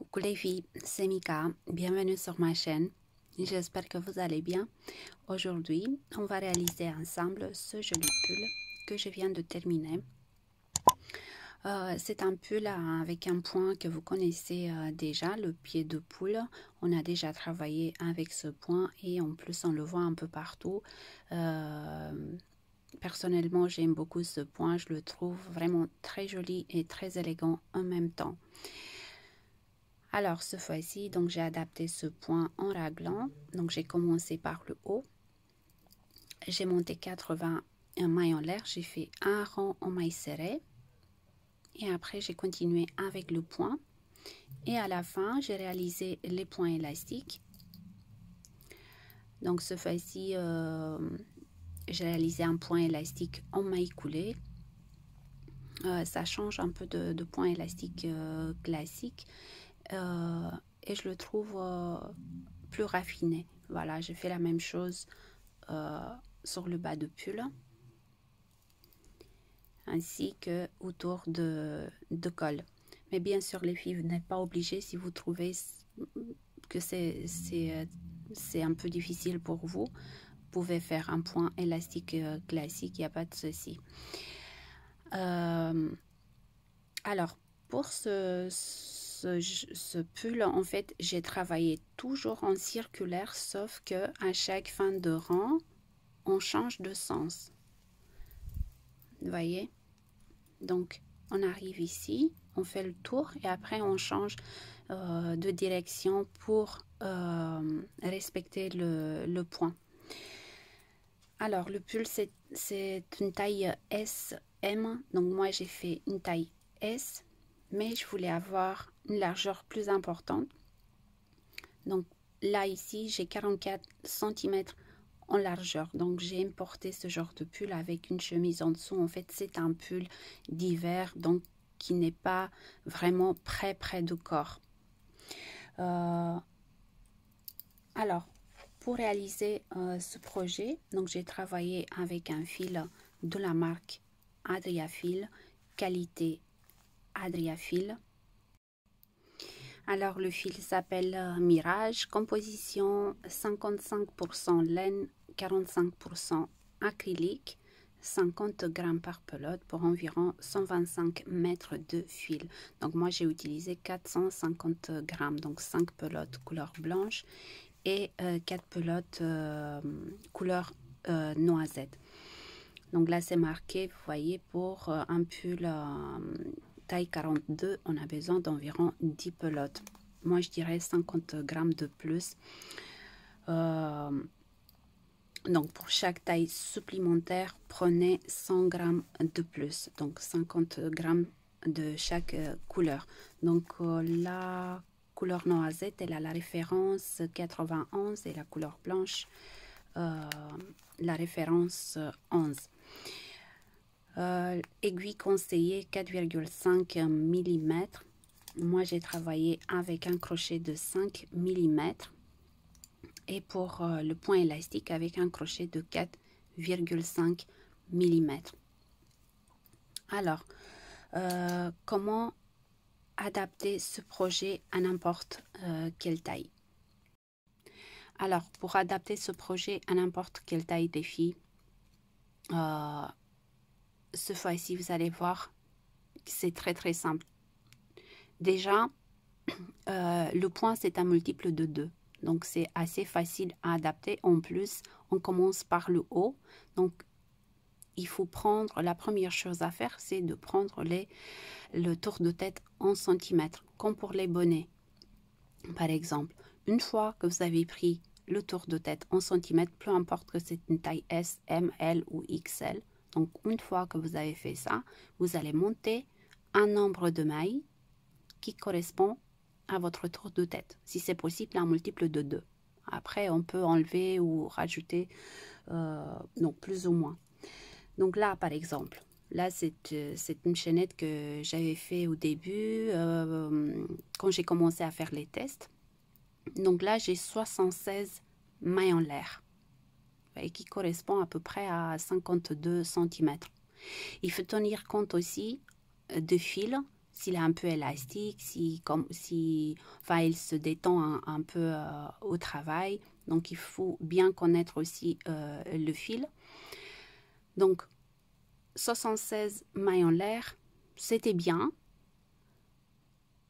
Coucou les filles, c'est Mika, bienvenue sur ma chaîne, j'espère que vous allez bien. Aujourd'hui, on va réaliser ensemble ce joli pull que je viens de terminer. C'est un pull avec un point que vous connaissez déjà, le pied de poule. On a déjà travaillé avec ce point et en plus on le voit un peu partout. Personnellement, j'aime beaucoup ce point, je le trouve vraiment très joli et très élégant en même temps. Alors, cette fois-ci, donc j'ai adapté ce point en raglan. Donc, j'ai commencé par le haut. J'ai monté 80 mailles en l'air. J'ai fait un rang en mailles serrées. Et après, j'ai continué avec le point. Et à la fin, j'ai réalisé les points élastiques. Donc, cette fois-ci, j'ai réalisé un point élastique en mailles coulées. Ça change un peu de point élastique classique. Et je le trouve plus raffiné. Voilà, j'ai fait la même chose sur le bas de pull ainsi que autour de col. Mais bien sûr, les filles, vous n'êtes pas obligées si vous trouvez que c'est un peu difficile pour vous. Vous pouvez faire un point élastique classique, il n'y a pas de souci. Alors, pour ce pull, en fait, j'ai travaillé toujours en circulaire, sauf que à chaque fin de rang, on change de sens. Vous voyez? Donc, on arrive ici, on fait le tour et après, on change de direction pour respecter le point. Alors, le pull, c'est une taille SM. Donc, moi, j'ai fait une taille S. Mais je voulais avoir une largeur plus importante. Donc là, ici, j'ai 44 cm en largeur. Donc j'ai importé ce genre de pull avec une chemise en dessous. En fait, c'est un pull d'hiver, donc qui n'est pas vraiment près du corps. Alors, pour réaliser ce projet, donc j'ai travaillé avec un fil de la marque Adriafil, qualité Adriafil. Alors le fil s'appelle Mirage, composition 55% laine, 45% acrylique, 50 grammes par pelote pour environ 125 mètres de fil. Donc moi j'ai utilisé 450 grammes, donc 5 pelotes couleur blanche et 4 pelotes couleur noisette. Donc là c'est marqué, vous voyez, pour un pull taille 42, on a besoin d'environ 10 pelotes. Moi, je dirais 50 grammes de plus. Donc, pour chaque taille supplémentaire, prenez 100 grammes de plus. Donc, 50 grammes de chaque couleur. Donc, la couleur noisette, elle a la référence 91 et la couleur blanche, la référence 11. Aiguille conseillée 4,5 mm. Moi j'ai travaillé avec un crochet de 5 mm et pour le point élastique avec un crochet de 4,5 mm. Alors, comment adapter ce projet à n'importe quelle taille? Alors, pour adapter ce projet à n'importe quelle taille des filles, cette fois-ci, vous allez voir que c'est très simple. Déjà, le point, c'est un multiple de 2. Donc, c'est assez facile à adapter. En plus, on commence par le haut. Donc, il faut prendre, la première chose à faire, c'est de prendre le tour de tête en centimètres, comme pour les bonnets. Par exemple, une fois que vous avez pris le tour de tête en centimètres, peu importe que c'est une taille S, M, L ou XL, donc, une fois que vous avez fait ça, vous allez monter un nombre de mailles qui correspond à votre tour de tête. Si c'est possible, un multiple de 2. Après, on peut enlever ou rajouter, donc plus ou moins. Donc là, par exemple, là, c'est une chaînette que j'avais fait au début, quand j'ai commencé à faire les tests. Donc là, j'ai 76 mailles en l'air, et qui correspond à peu près à 52 cm. Il faut tenir compte aussi de fil s'il est un peu élastique, enfin, il se détend un peu au travail. Donc, il faut bien connaître aussi le fil. Donc, 76 mailles en l'air, c'était bien.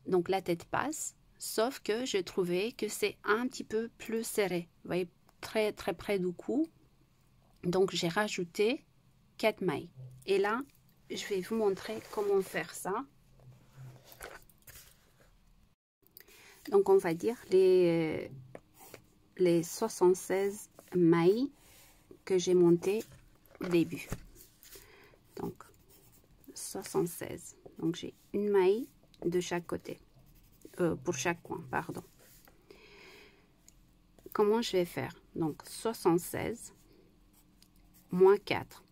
Donc, la tête passe. Sauf que j'ai trouvé que c'est un petit peu plus serré. Vous voyez, très, très près du cou. Donc, j'ai rajouté 4 mailles. Et là, je vais vous montrer comment faire ça. Donc, on va dire les 76 mailles que j'ai montées au début. Donc, 76. Donc, j'ai une maille de chaque côté. Pour chaque coin, pardon. Comment je vais faire? Donc, 76 moins 4.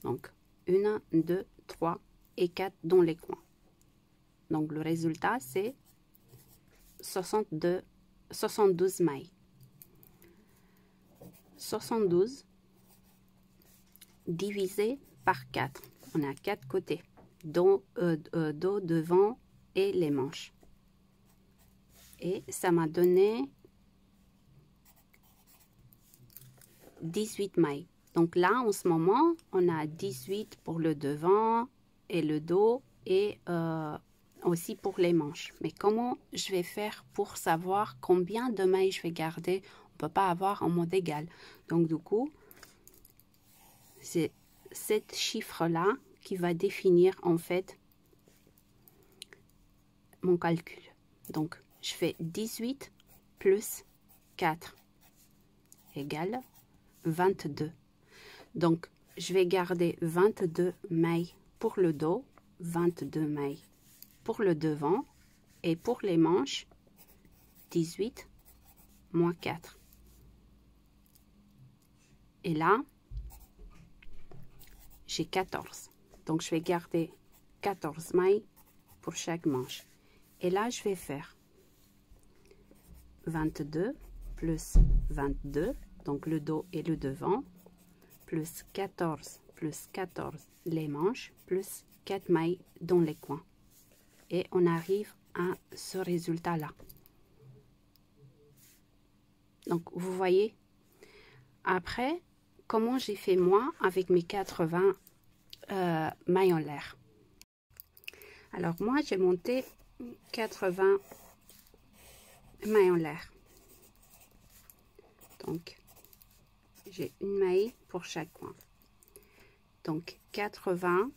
Donc, 1, 2, 3 et 4 dans les coins. Donc, le résultat, c'est 72 mailles. 72 divisé par 4. On a 4 côtés, dos, devant et les manches. Et ça m'a donné 18 mailles. Donc là, en ce moment, on a 18 pour le devant et le dos et aussi pour les manches. Mais comment je vais faire pour savoir combien de mailles je vais garder? On ne peut pas avoir en mode égal. Donc du coup, c'est cet chiffre-là qui va définir en fait mon calcul. Donc, je fais 18 plus 4 égale 22. Donc, je vais garder 22 mailles pour le dos, 22 mailles pour le devant et pour les manches, 18 moins 4. Et là, j'ai 14. Donc, je vais garder 14 mailles pour chaque manche. Et là, je vais faire 22 plus 22, donc le dos et le devant, plus 14 les manches, plus 4 mailles dans les coins. Et on arrive à ce résultat-là. Donc, vous voyez, après, comment j'ai fait moi avec mes 80 mailles en l'air. Alors, moi, j'ai monté 80 mailles en l'air. Donc, j'ai une maille pour chaque coin. Donc, 80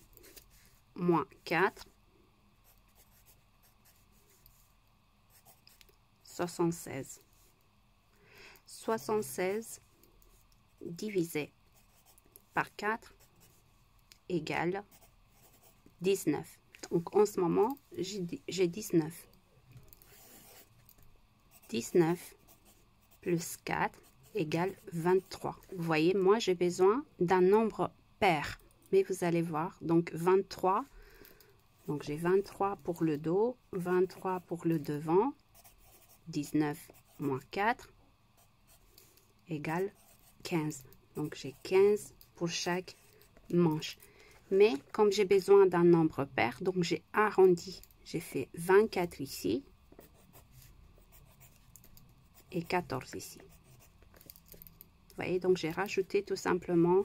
moins 4, 76. 76 divisé par 4 égale 19. Donc, en ce moment, j'ai 19. 19 plus 4 égale 23. Vous voyez, moi, j'ai besoin d'un nombre pair. Mais vous allez voir, donc 23. Donc, j'ai 23 pour le dos, 23 pour le devant. 19 moins 4 égale 15. Donc, j'ai 15 pour chaque manche. Mais comme j'ai besoin d'un nombre pair, donc j'ai arrondi. J'ai fait 24 ici et 14 ici. Vous voyez, donc j'ai rajouté tout simplement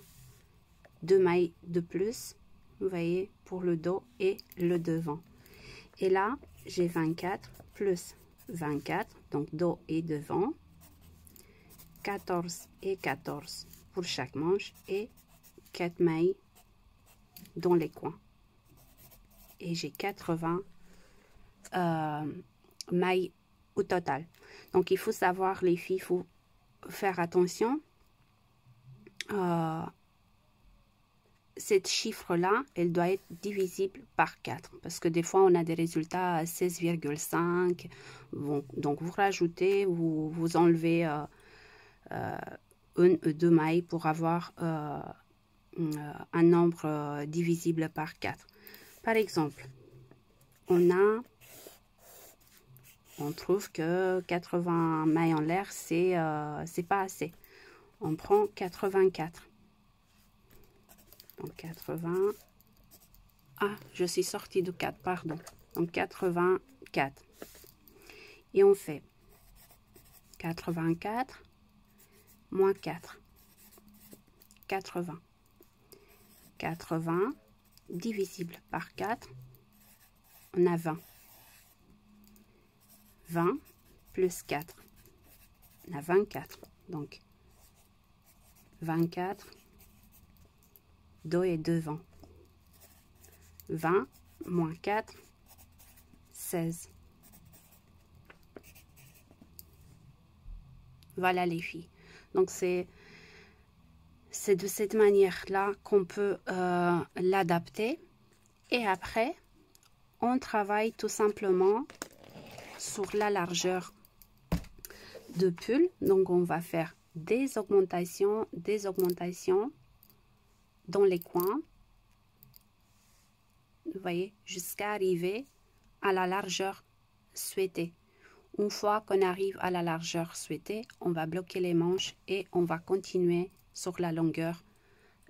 2 mailles de plus, vous voyez, pour le dos et le devant. Et là, j'ai 24 plus 24, donc dos et devant, 14 et 14 pour chaque manche et 4 mailles dans les coins. Et j'ai 80 mailles au total. Donc, il faut savoir, les filles, il faut faire attention. Cette chiffre-là, elle doit être divisible par 4. Parce que des fois, on a des résultats à 16,5. Donc, vous rajoutez, vous enlevez une ou deux mailles pour avoir un nombre divisible par 4. Par exemple, on trouve que 80 mailles en l'air, c'est pas assez. On prend 84. Donc 80 Ah, je suis sortie de 4, pardon. Donc 84. Et on fait 84 moins 4. 80. 80 divisible par 4, on a 20. 20 plus 4, on a 24. Donc 24, 2 et 2 20. 20 moins 4, 16. Voilà les filles. Donc c'est de cette manière-là qu'on peut l'adapter. Et après, on travaille tout simplement sur la largeur de pull. Donc on va faire des augmentations dans les coins. Vous voyez, jusqu'à arriver à la largeur souhaitée. Une fois qu'on arrive à la largeur souhaitée, on va bloquer les manches et on va continuer sur la longueur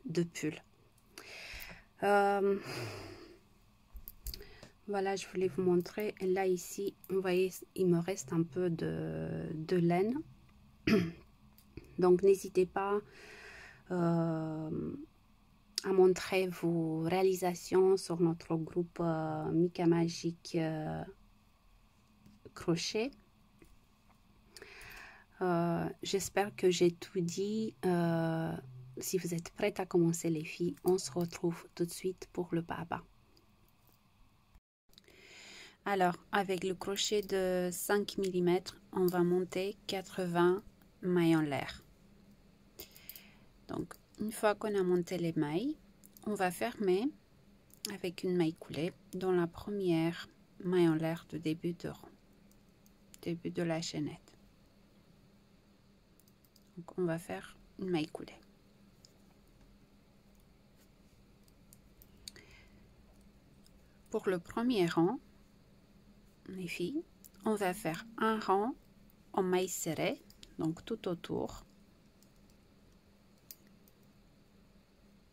de pull. Voilà, je voulais vous montrer. Là, ici, vous voyez, il me reste un peu de laine. Donc, n'hésitez pas à montrer vos réalisations sur notre groupe Mica Magique crochet. J'espère que j'ai tout dit. Si vous êtes prêtes à commencer les filles, on se retrouve tout de suite pour le pas à pas. Alors, avec le crochet de 5 mm, on va monter 80 mailles en l'air. Donc, une fois qu'on a monté les mailles, on va fermer avec une maille coulée dans la première maille en l'air de début de rang, début de la chaînette. Donc, on va faire une maille coulée. Pour le premier rang, les filles, on va faire un rang en maille serrée, donc tout autour.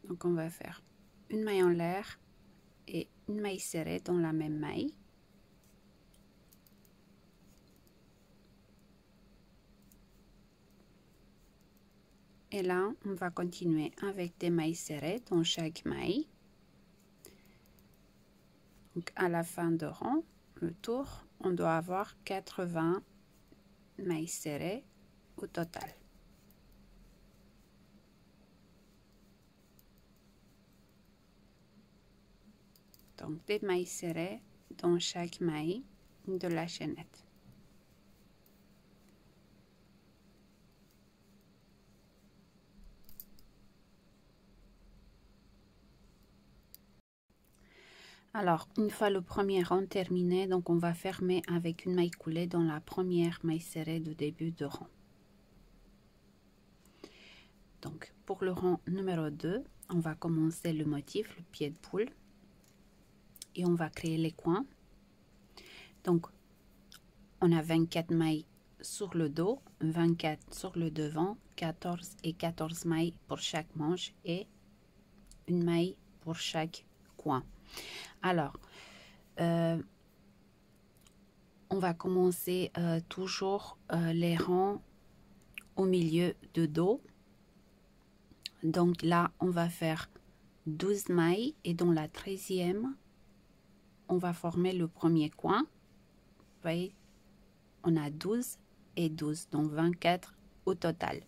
Donc on va faire une maille en l'air et une maille serrée dans la même maille. Et là, on va continuer avec des mailles serrées dans chaque maille. Donc à la fin de rang, le tour, on doit avoir 80 mailles serrées au total. Donc des mailles serrées dans chaque maille de la chaînette. Alors, une fois le premier rang terminé, donc on va fermer avec une maille coulée dans la première maille serrée de début de rang. Donc, pour le rang numéro 2, on va commencer le motif, le pied de poule. Et on va créer les coins. Donc, on a 24 mailles sur le dos, 24 sur le devant, 14 et 14 mailles pour chaque manche et une maille pour chaque coin. Alors, on va commencer toujours les rangs au milieu de dos. Donc là, on va faire 12 mailles et dans la 13e, on va former le premier coin. Vous voyez, on a 12 et 12, donc 24 au total.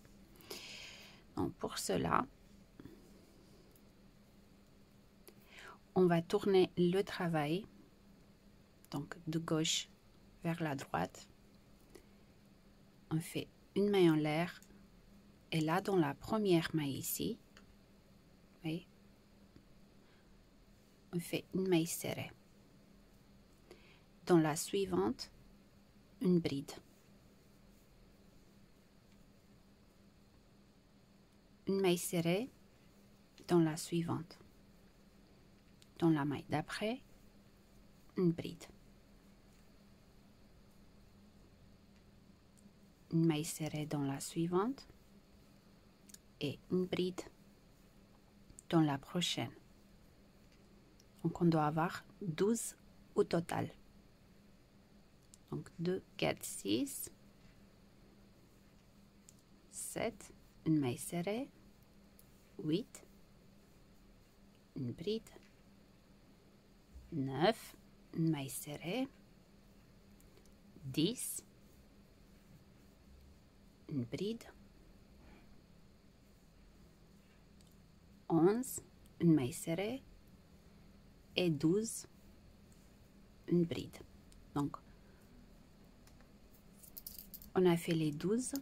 Donc pour cela, on va tourner le travail, donc de gauche vers la droite. On fait une maille en l'air et là dans la première maille ici, vous voyez, on fait une maille serrée. Dans la suivante, une bride. Une maille serrée dans la suivante. Dans la maille d'après, une bride. Une maille serrée dans la suivante et une bride dans la prochaine. Donc on doit avoir 12 au total. Donc 2, 4, 6, 7, une maille serrée, 8, une bride, 9, une maille serrée, 10, une bride, 11, une maille serrée et 12, une bride. Donc, on a fait les 12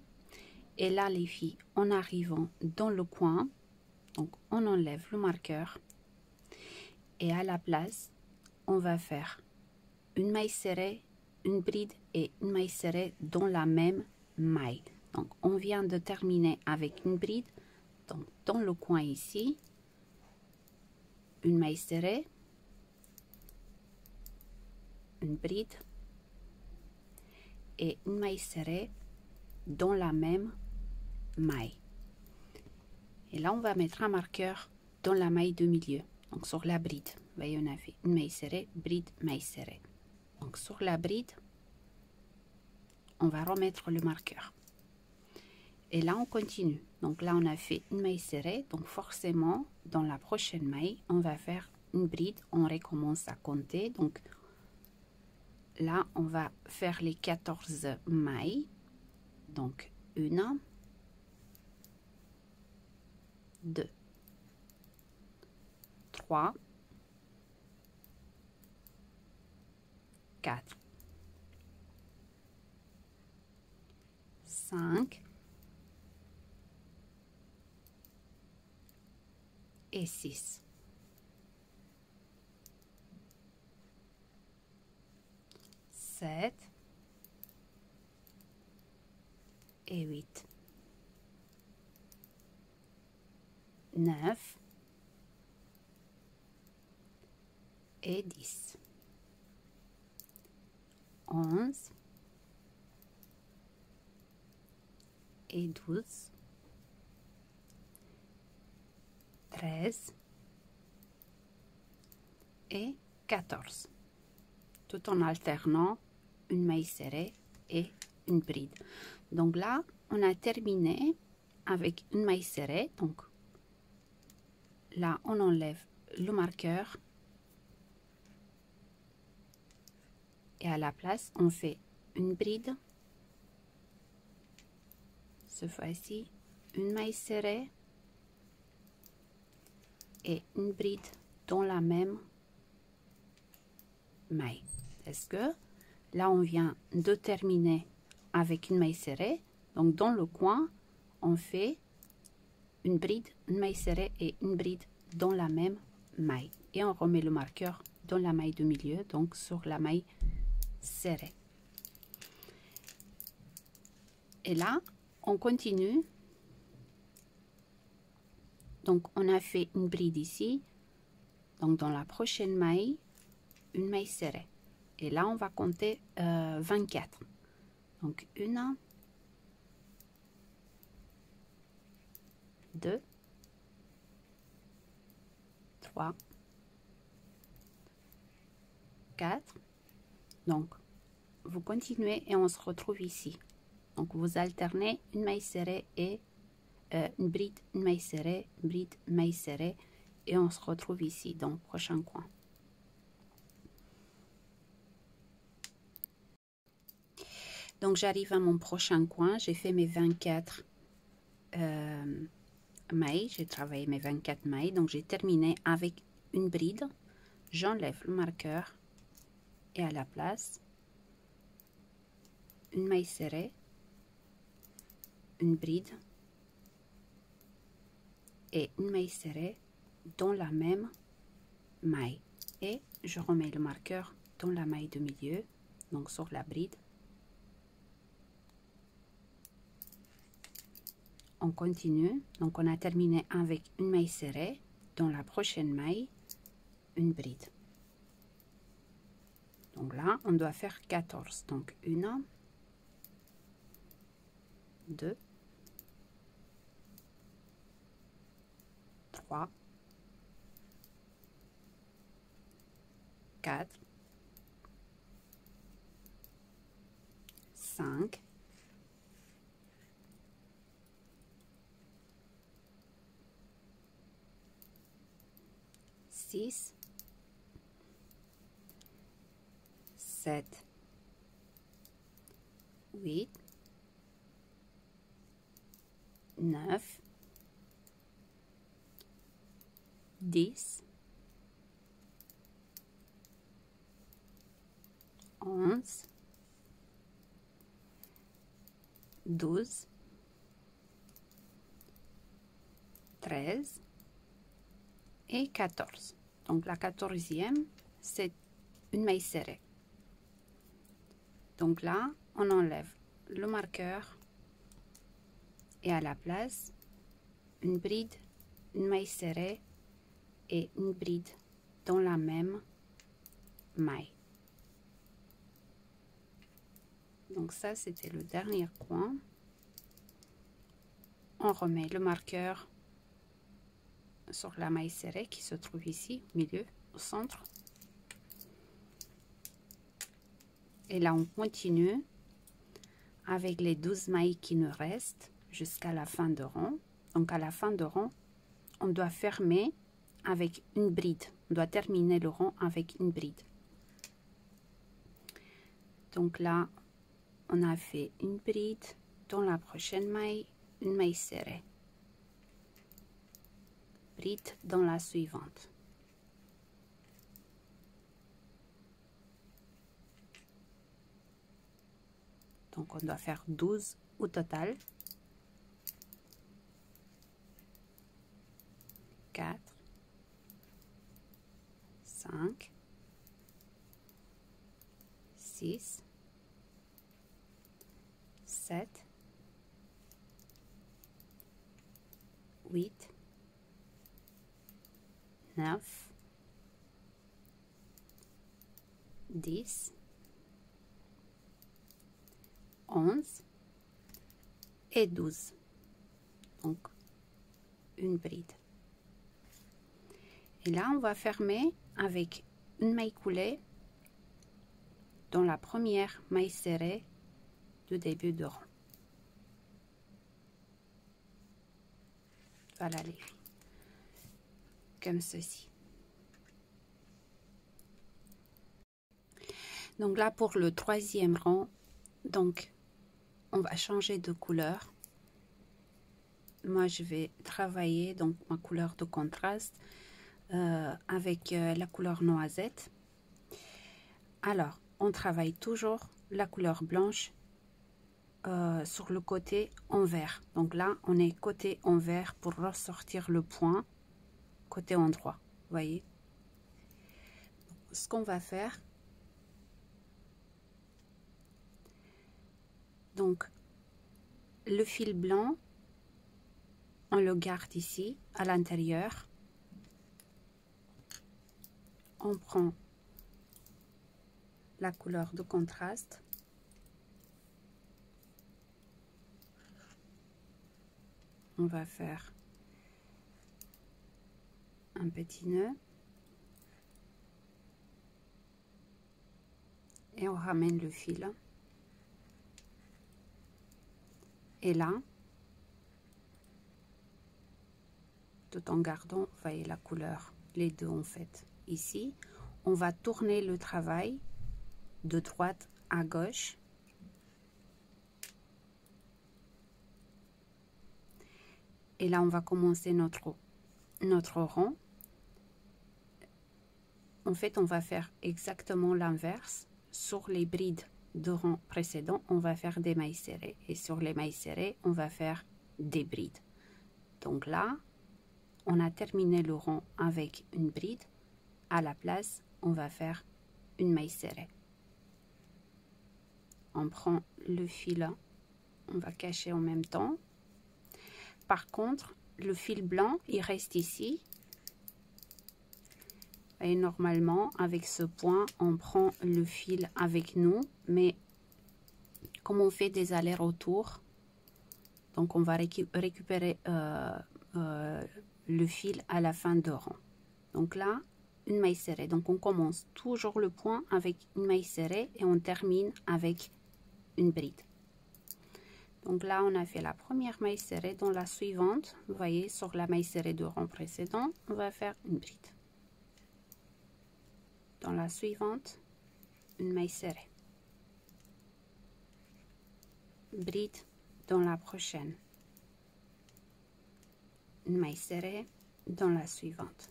et là les filles, en arrivant dans le coin, donc on enlève le marqueur et à la place, on va faire une maille serrée, une bride et une maille serrée dans la même maille. Donc, on vient de terminer avec une bride. Donc, dans le coin ici, une maille serrée, une bride et une maille serrée dans la même maille. Et là, on va mettre un marqueur dans la maille de milieu, donc sur la bride. Vous voyez, on a fait une maille serrée, bride, maille serrée. Donc, sur la bride, on va remettre le marqueur. Et là, on continue. Donc là, on a fait une maille serrée. Donc forcément, dans la prochaine maille, on va faire une bride. On recommence à compter. Donc là, on va faire les 14 mailles. Donc 1, 2, 3, 4, 5 et 6. 7 et 8. 9 et 10. 11 et 12. 13 et 14. Tout en alternant une maille serrée et une bride. Donc là, on a terminé avec une maille serrée. Donc là, on enlève le marqueur et à la place, on fait une bride. Cette fois-ci, une maille serrée et une bride dans la même maille. Est-ce que là, on vient de terminer avec une maille serrée. Donc, dans le coin, on fait une bride, une maille serrée et une bride dans la même maille. Et on remet le marqueur dans la maille de milieu, donc sur la maille serrée. Et là, on continue. Donc, on a fait une bride ici. Donc, dans la prochaine maille, une maille serrée. Et là, on va compter 24. Donc, 1, 2, 3, 4. Donc, vous continuez et on se retrouve ici. Donc, vous alternez une maille serrée et une bride, une maille serrée, bride, maille serrée. Et on se retrouve ici dans le prochain coin. Donc, j'arrive à mon prochain coin. J'ai fait mes 24 mailles. J'ai travaillé mes 24 mailles. Donc, j'ai terminé avec une bride. J'enlève le marqueur. Et à la place, une maille serrée, une bride et une maille serrée dans la même maille. Et je remets le marqueur dans la maille de milieu, donc sur la bride. On continue. Donc, on a terminé avec une maille serrée. Dans la prochaine maille, une bride. Donc là, on doit faire 14. Donc, 1, 2, 3, 4, 5, 6, 7, 8, 9, 10, 11, 12, 13 et 14. Donc la 14e, c'est une maille serrée. Donc là, on enlève le marqueur et à la place, une bride, une maille serrée et une bride dans la même maille. Donc ça, c'était le dernier coin. On remet le marqueur sur la maille serrée qui se trouve ici, au milieu, au centre. Et là, on continue avec les 12 mailles qui nous restent jusqu'à la fin de rang. Donc à la fin de rang, on doit fermer avec une bride. On doit terminer le rang avec une bride. Donc là, on a fait une bride dans la prochaine maille, une maille serrée. Bride dans la suivante. Donc on doit faire 12 au total. 4, 5, 6, 7, 8, 9, 10, 11 et 12. Donc, une bride. Et là, on va fermer avec une maille coulée dans la première maille serrée du début de rang. Voilà les filles. Comme ceci. Donc là, pour le troisième rang, donc on va changer de couleur. Moi, je vais travailler donc ma couleur de contraste avec la couleur noisette. Alors, on travaille toujours la couleur blanche sur le côté envers. Donc là, on est côté envers pour ressortir le point côté endroit. Vous voyez? Ce qu'on va faire, donc le fil blanc, on le garde ici à l'intérieur. On prend la couleur de contraste. On va faire un petit nœud et on ramène le fil. Et là, tout en gardant, vous voyez la couleur, les deux en fait. Ici, on va tourner le travail de droite à gauche. Et là, on va commencer notre rang. En fait, on va faire exactement l'inverse. Sur les brides de rang précédent, on va faire des mailles serrées. Et sur les mailles serrées, on va faire des brides. Donc là, on a terminé le rang avec une bride. À la place, on va faire une maille serrée. On prend le fil, on va cacher en même temps. Par contre, le fil blanc, il reste ici. Et normalement, avec ce point, on prend le fil avec nous. Mais comme on fait des allers-retours, donc on va récupérer le fil à la fin de rang. Donc là, une maille serrée. Donc on commence toujours le point avec une maille serrée et on termine avec une bride. Donc là on a fait la première maille serrée. Dans la suivante, vous voyez, sur la maille serrée de rang précédent, on va faire une bride. Dans la suivante, une maille serrée, bride. Dans la prochaine, une maille serrée. Dans la suivante,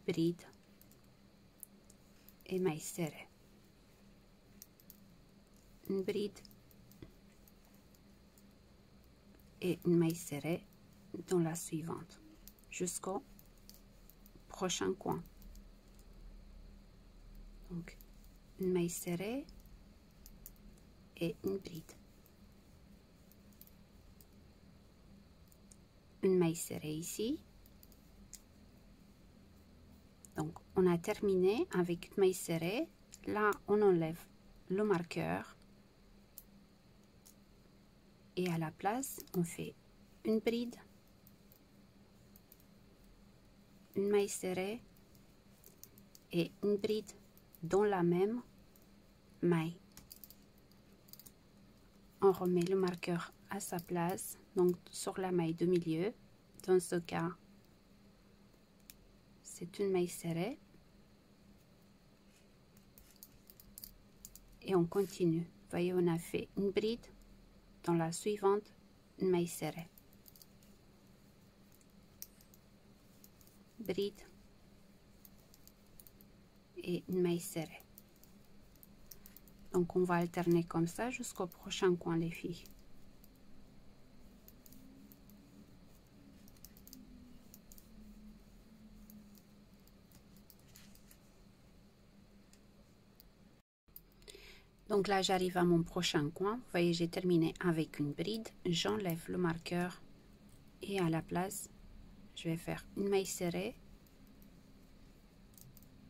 bride et maille serrée, une bride et une maille serrée dans la suivante jusqu'au prochain coin. Donc une maille serrée et une bride, une maille serrée ici. Donc on a terminé avec une maille serrée. Là on enlève le marqueur et à la place on fait une bride, une maille serrée et une bride dans la même maille. On remet le marqueur à sa place, donc sur la maille de milieu. Dans ce cas, c'est une maille serrée et on continue. Vous voyez, on a fait une bride. Dans la suivante, une maille serrée, bride et une maille serrée. Donc on va alterner comme ça jusqu'au prochain coin, les filles. Donc là j'arrive à mon prochain coin. Vous voyez, j'ai terminé avec une bride. J'enlève le marqueur et à la place je vais faire une maille serrée,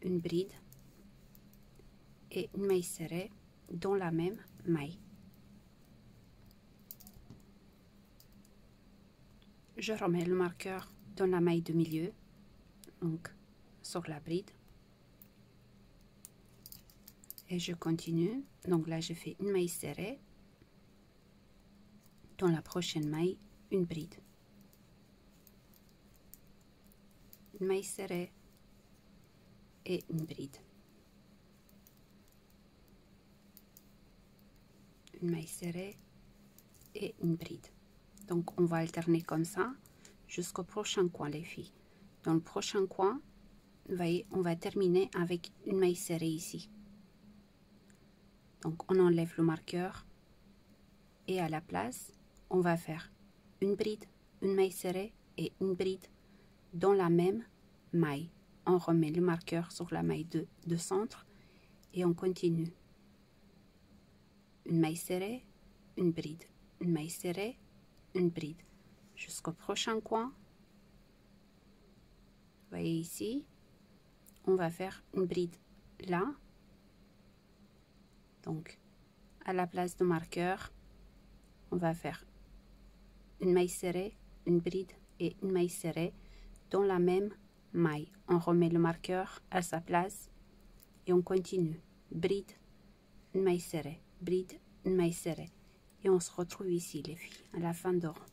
une bride et une maille serrée dans la même maille. Je remets le marqueur dans la maille de milieu, donc sur la bride, et je continue. Donc là je fais une maille serrée, dans la prochaine maille une bride, une maille serrée et une bride, une maille serrée et une bride. Donc on va alterner comme ça jusqu'au prochain coin, les filles. Dans le prochain coin, vous voyez, on va terminer avec une maille serrée ici. Donc on enlève le marqueur et à la place on va faire une bride, une maille serrée et une bride dans la même maille. On remet le marqueur sur la maille de centre et on continue. Une maille serrée, une bride, une maille serrée, une bride jusqu'au prochain coin. Vous voyez ici, on va faire une bride là. Donc à la place de marqueur, on va faire une maille serrée, une bride et une maille serrée dans la même maille. On remet le marqueur à sa place et on continue. Bride, une maille serrée, bride, une maille serrée. Et on se retrouve ici, les filles, à la fin de rang.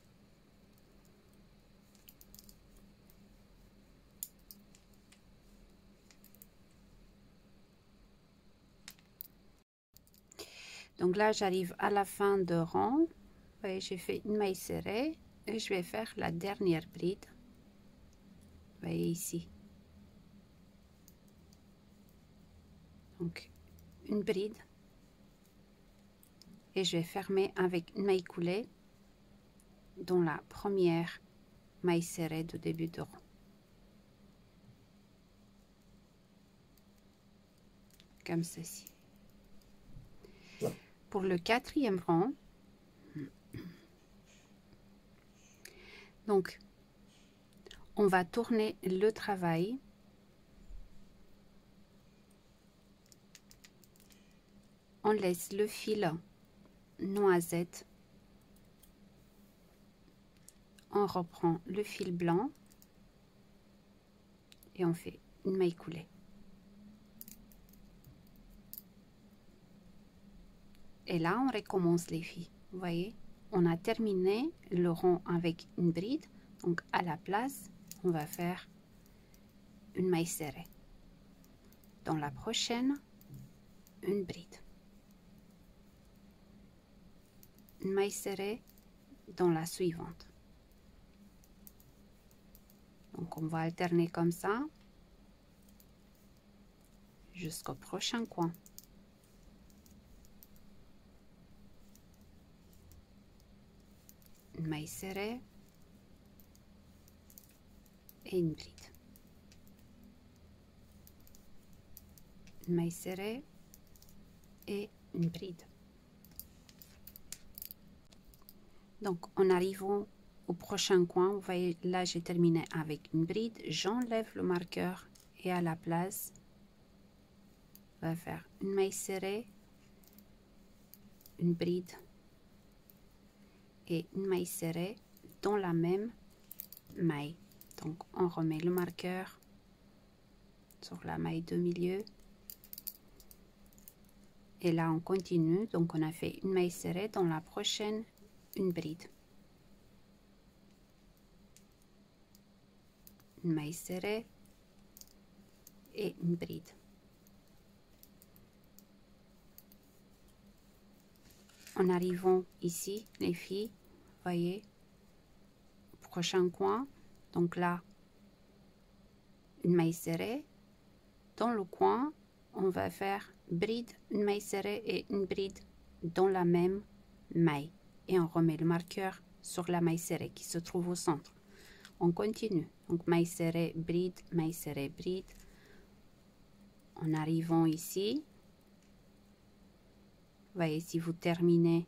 Donc là, j'arrive à la fin de rang. Vous voyez, j'ai fait une maille serrée et je vais faire la dernière bride. Vous voyez ici. Donc, une bride. Et je vais fermer avec une maille coulée dans la première maille serrée de début de rang. Comme ceci. Pour le quatrième rang, donc on va tourner le travail on laisse le fil noisette on reprend le fil blanc et on fait une maille coulée. Et là, on recommence les filles. Vous voyez, on a terminé le rond avec une bride. Donc, à la place, on va faire une maille serrée. Dans la prochaine, une bride. Une maille serrée dans la suivante. Donc, on va alterner comme ça jusqu'au prochain coin. Une maille serrée et une bride. Une maille serrée et une bride. Donc, en arrivant au prochain coin, vous voyez, là, j'ai terminé avec une bride. J'enlève le marqueur et à la place, on va faire une maille serrée, une bride et une maille serrée dans la même maille. Donc, on remet le marqueur sur la maille de milieu. Et là, on continue. Donc, on a fait une maille serrée. Dans la prochaine, une bride. Une maille serrée et une bride. En arrivant ici, les filles, voyez, prochain coin. Donc là, une maille serrée. Dans le coin, on va faire bride, une maille serrée et une bride dans la même maille. Et on remet le marqueur sur la maille serrée qui se trouve au centre. On continue. Donc maille serrée, bride, maille serrée, bride. En arrivant ici, vous voyez, si vous terminez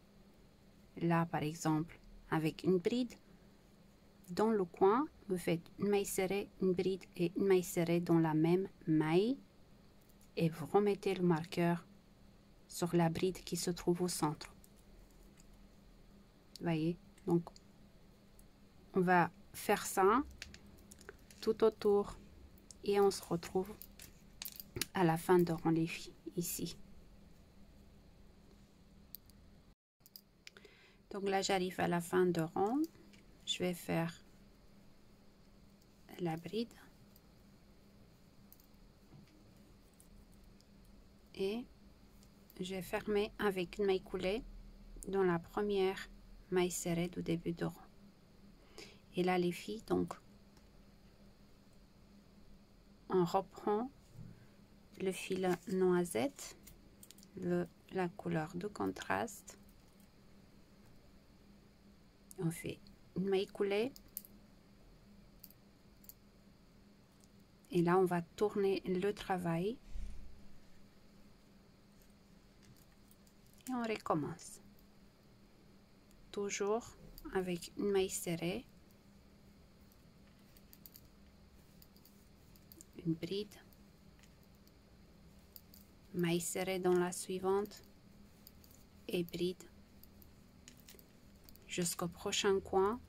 là par exemple avec une bride, dans le coin, vous faites une maille serrée, une bride et une maille serrée dans la même maille. Et vous remettez le marqueur sur la bride qui se trouve au centre. Vous voyez, donc on va faire ça tout autour et on se retrouve à la fin de rang les filles ici. Donc là j'arrive à la fin de rang, je vais faire la bride et je vais fermer avec une maille coulée dans la première maille serrée du début de rang. Et là les filles, donc on reprend le fil noisette, la couleur de contraste, on fait une maille coulée et là on va tourner le travail et on recommence toujours avec une maille serrée, une bride, maille serrée dans la suivante et bride jusqu'au prochain coin.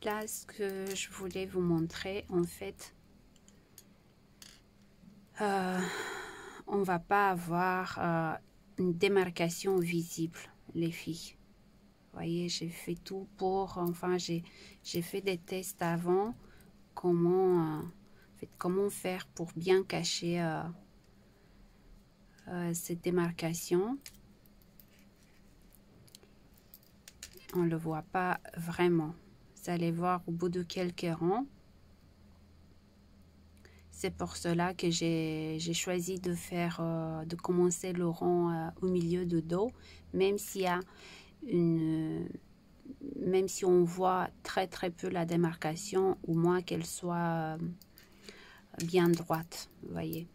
Là, ce que je voulais vous montrer, en fait, on va pas avoir une démarcation visible, les filles. Vous voyez, j'ai fait tout pour, enfin, j'ai fait des tests avant, comment faire pour bien cacher cette démarcation. On ne le voit pas vraiment. Vous allez voir au bout de quelques rangs. C'est pour cela que j'ai choisi de faire, de commencer le rang au milieu de dos, même s'il y a même si on voit très peu la démarcation, ou moins qu'elle soit bien droite, vous voyez.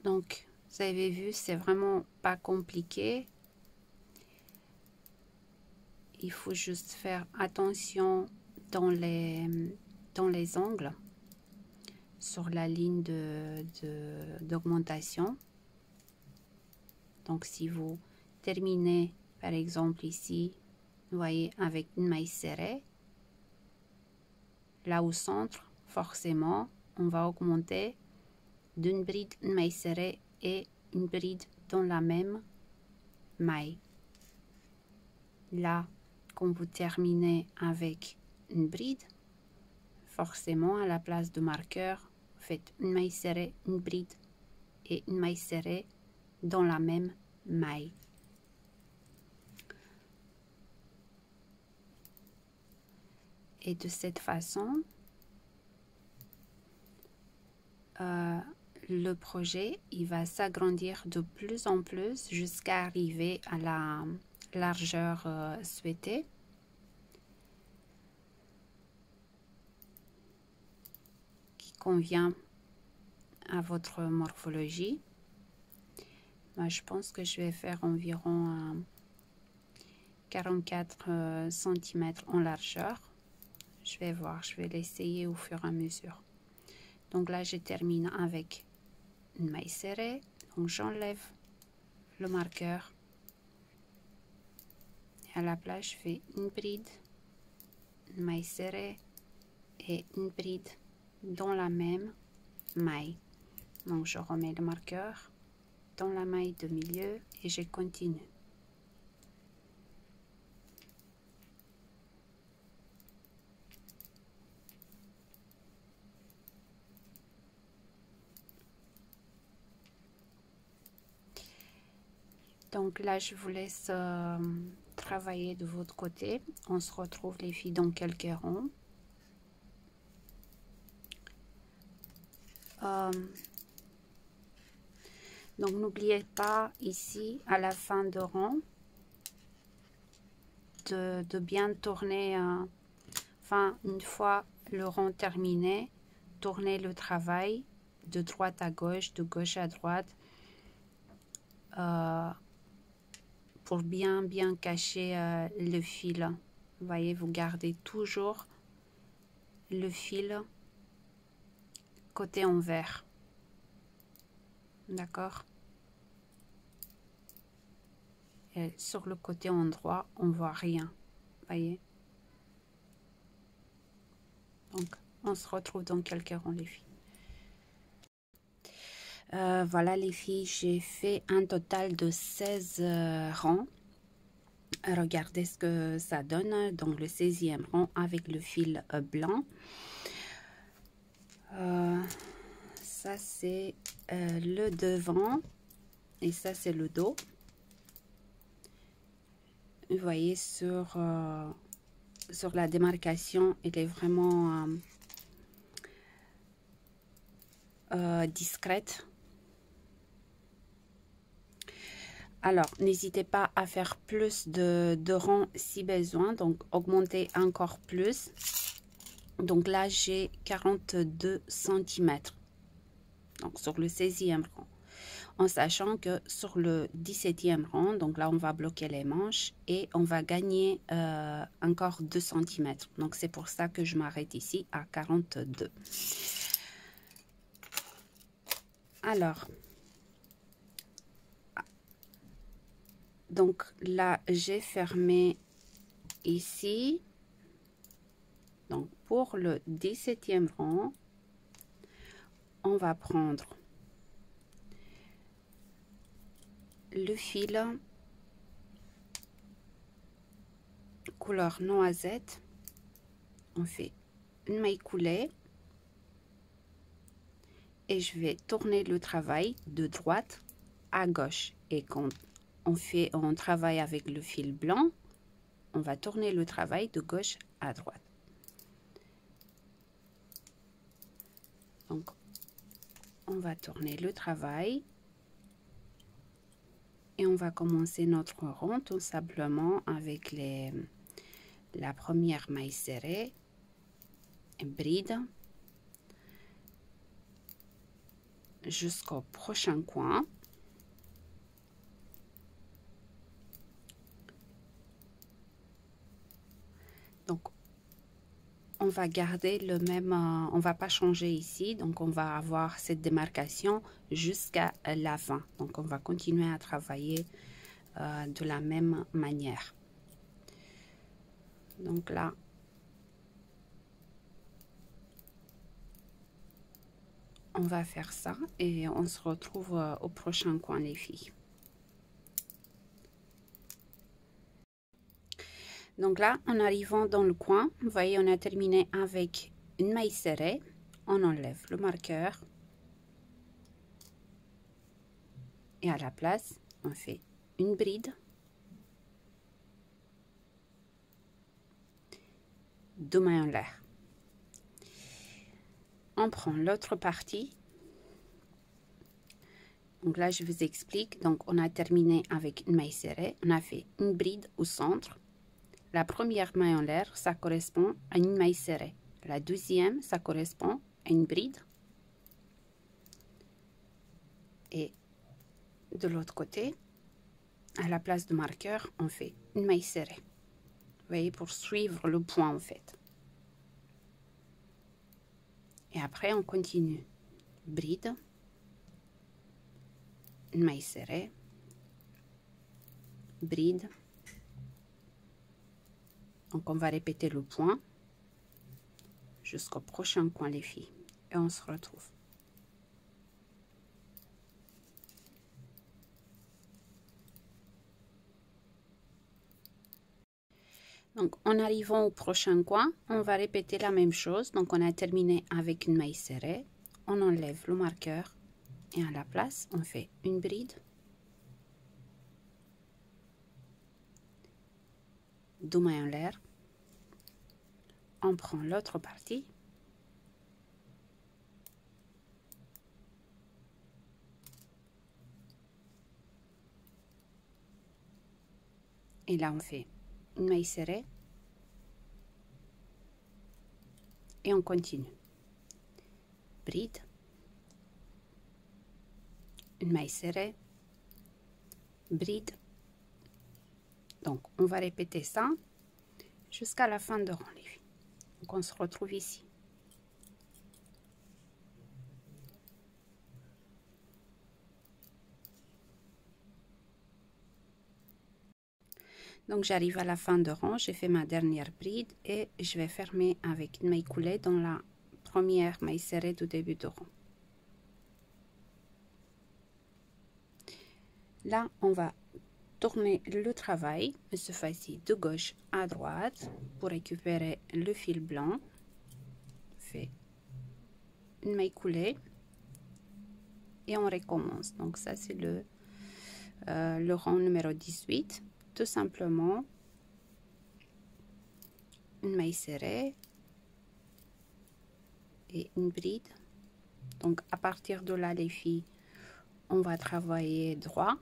Donc, vous avez vu, c'est vraiment pas compliqué. Il faut juste faire attention dans les angles sur la ligne d'augmentation. Donc si vous terminez par exemple ici, vous voyez, avec une maille serrée, là au centre, forcément, on va augmenter d'une bride une maille serrée et une bride dans la même maille. Là, quand vous terminez avec une bride, forcément à la place de marqueur, vous faites une maille serrée, une bride et une maille serrée dans la même maille. Et de cette façon, le projet il va s'agrandir de plus en plus jusqu'à arriver à la largeur souhaitée. Qui convient à votre morphologie. Moi, je pense que je vais faire environ 44 cm en largeur. Je vais voir, je vais l'essayer au fur et à mesure. Donc là, je termine avec une maille serrée. Donc j'enlève le marqueur. Et à la place, je fais une bride, une maille serrée et une bride dans la même maille. Donc je remets le marqueur dans la maille de milieu et je continue. Donc là, je vous laisse travailler de votre côté. On se retrouve les filles dans quelques ronds. Donc n'oubliez pas ici à la fin de rang de bien tourner, enfin une fois le rang terminé, tourner le travail de droite à gauche, de gauche à droite. Pour bien cacher le fil. Vous voyez, vous gardez toujours le fil côté envers. D'accord? Et sur le côté endroit, on voit rien. Voyez? Donc, on se retrouve dans quelques rangs, les filles. Voilà les filles, j'ai fait un total de 16 rangs. Regardez ce que ça donne dans le 16e rang avec le fil blanc. Ça c'est le devant et ça c'est le dos. Vous voyez sur la démarcation, elle est vraiment discrète. Alors, n'hésitez pas à faire plus de rangs si besoin, donc augmenter encore plus. Donc là, j'ai 42 cm. Donc, sur le 16e rang. En sachant que sur le 17e rang, donc là, on va bloquer les manches et on va gagner encore 2 cm. Donc, c'est pour ça que je m'arrête ici à 42. Alors... Donc là, j'ai fermé ici. Donc pour le 17e rang, on va prendre le fil couleur noisette. On fait une maille coulée. Et je vais tourner le travail de droite à gauche. Et quand on travaille avec le fil blanc, on va tourner le travail de gauche à droite. Donc, on va tourner le travail et on va commencer notre rond tout simplement avec la première maille serrée, bride, jusqu'au prochain coin. Donc, on va garder le même, on va pas changer ici, donc on va avoir cette démarcation jusqu'à la fin. Donc on va continuer à travailler de la même manière. Donc là, on va faire ça et on se retrouve au prochain coin, les filles. Donc là, en arrivant dans le coin, vous voyez, on a terminé avec une maille serrée. On enlève le marqueur. Et à la place, on fait une bride. 2 mailles en l'air. On prend l'autre partie. Donc là, je vous explique. Donc, on a terminé avec une maille serrée. On a fait une bride au centre. La première maille en l'air, ça correspond à une maille serrée. La deuxième, ça correspond à une bride. Et de l'autre côté, à la place de marqueur, on fait une maille serrée. Vous voyez, pour suivre le point en fait. Et après, on continue. Bride, une maille serrée, bride. Donc, on va répéter le point jusqu'au prochain coin, les filles. Et on se retrouve. Donc, en arrivant au prochain coin, on va répéter la même chose. Donc, on a terminé avec une maille serrée. On enlève le marqueur et à la place, on fait une bride, 2 mailles en l'air. On prend l'autre partie. Et là, on fait une maille serrée. Et on continue. Bride, une maille serrée, bride. Donc, on va répéter ça jusqu'à la fin de rang, les filles. Donc, on se retrouve ici. Donc, j'arrive à la fin de rang, j'ai fait ma dernière bride et je vais fermer avec une maille coulée dans la première maille serrée du début de rang. Là, on va tourner le travail, cette fois-ci de gauche à droite, pour récupérer le fil blanc. Fait une maille coulée et on recommence. Donc ça, c'est le rang numéro 18. Tout simplement, une maille serrée et une bride. Donc à partir de là, les filles, on va travailler droit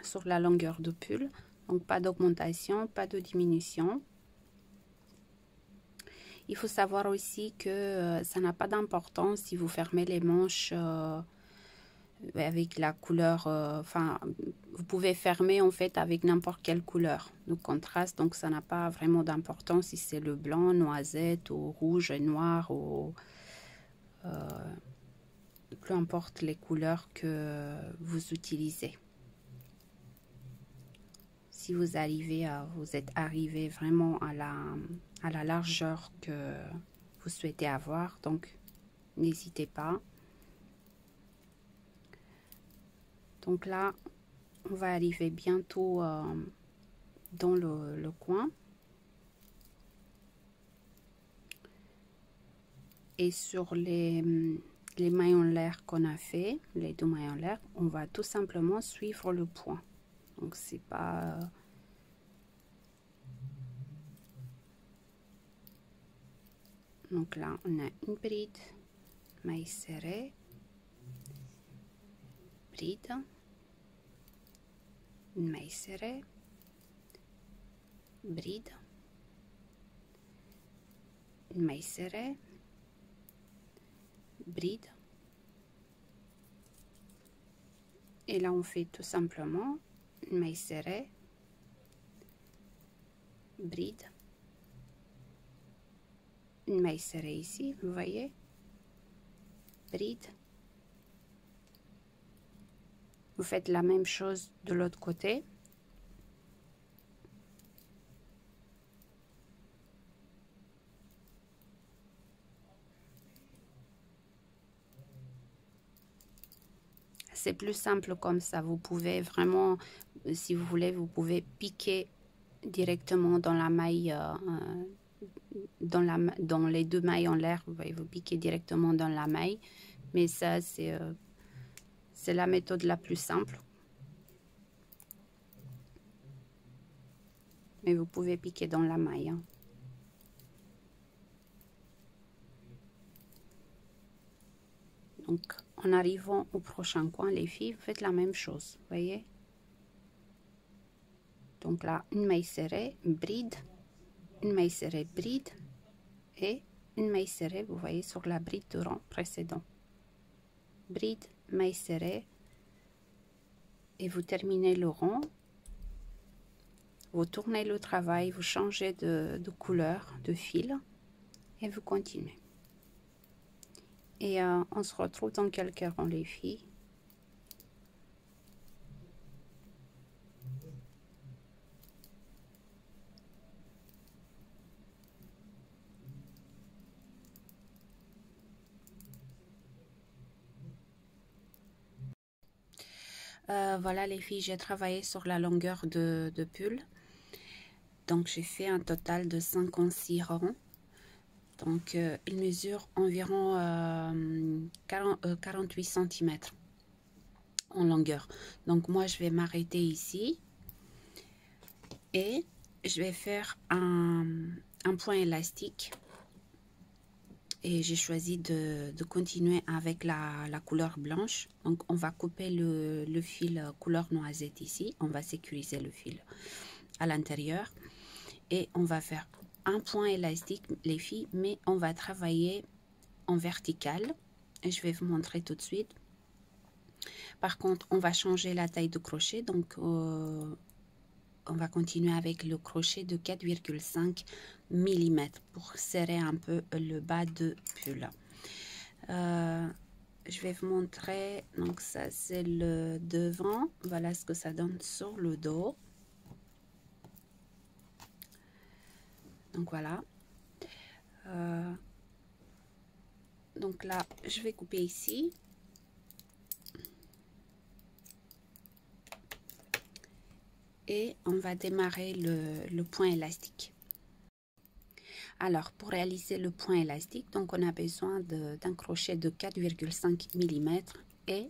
sur la longueur de pull. Donc pas d'augmentation, pas de diminution. Il faut savoir aussi que ça n'a pas d'importance si vous fermez les manches avec la couleur, enfin, vous pouvez fermer en fait avec n'importe quelle couleur de contraste, donc ça n'a pas vraiment d'importance si c'est le blanc, noisette ou rouge et noir ou peu importe les couleurs que vous utilisez. Si vous arrivez vous êtes arrivé vraiment à la largeur que vous souhaitez avoir, donc n'hésitez pas. Donc là, on va arriver bientôt dans le coin. Et sur les mailles en l'air qu'on a fait, les 2 mailles en l'air, on va tout simplement suivre le point. Donc c'est pas... Donc là, on a une bride, maille serrée, bride, une maille serrée, bride, une maille serrée, bride. Et là, on fait tout simplement une maille serrée, bride, une maille serrée ici, vous voyez, bride. Vous faites la même chose de l'autre côté. C'est plus simple comme ça. Vous pouvez vraiment, si vous voulez, vous pouvez piquer directement dans la maille, dans les deux mailles en l'air. Vous voyez, vous piquez directement dans la maille. Mais ça, c'est la méthode la plus simple. Mais vous pouvez piquer dans la maille. Hein. Donc, en arrivant au prochain coin, les filles, vous faites la même chose, vous voyez. Donc là, une maille serrée, bride, une maille serrée, bride, et une maille serrée, vous voyez, sur la bride du rang précédent. Bride, maille serrée, et vous terminez le rang. Vous tournez le travail, vous changez de couleur, de fil, et vous continuez. Et on se retrouve dans quelques rangs, les filles. Voilà les filles, j'ai travaillé sur la longueur de pull. Donc j'ai fait un total de 56 rangs. Donc il mesure environ 48 cm en longueur. Donc moi je vais m'arrêter ici. Et je vais faire un point élastique. Et j'ai choisi de continuer avec la couleur blanche. Donc on va couper le fil couleur noisette ici. On va sécuriser le fil à l'intérieur. Et on va faire un point élastique les filles. Mais on va travailler en vertical. Et je vais vous montrer tout de suite. Par contre on va changer la taille de crochet. Donc on va continuer avec le crochet de 4,5 mm pour serrer un peu le bas de pull. Je vais vous montrer, donc ça c'est le devant, voilà ce que ça donne sur le dos. Donc voilà. Donc là, je vais couper ici. Et on va démarrer le point élastique. Alors, pour réaliser le point élastique, donc on a besoin d'un crochet de 4,5 mm et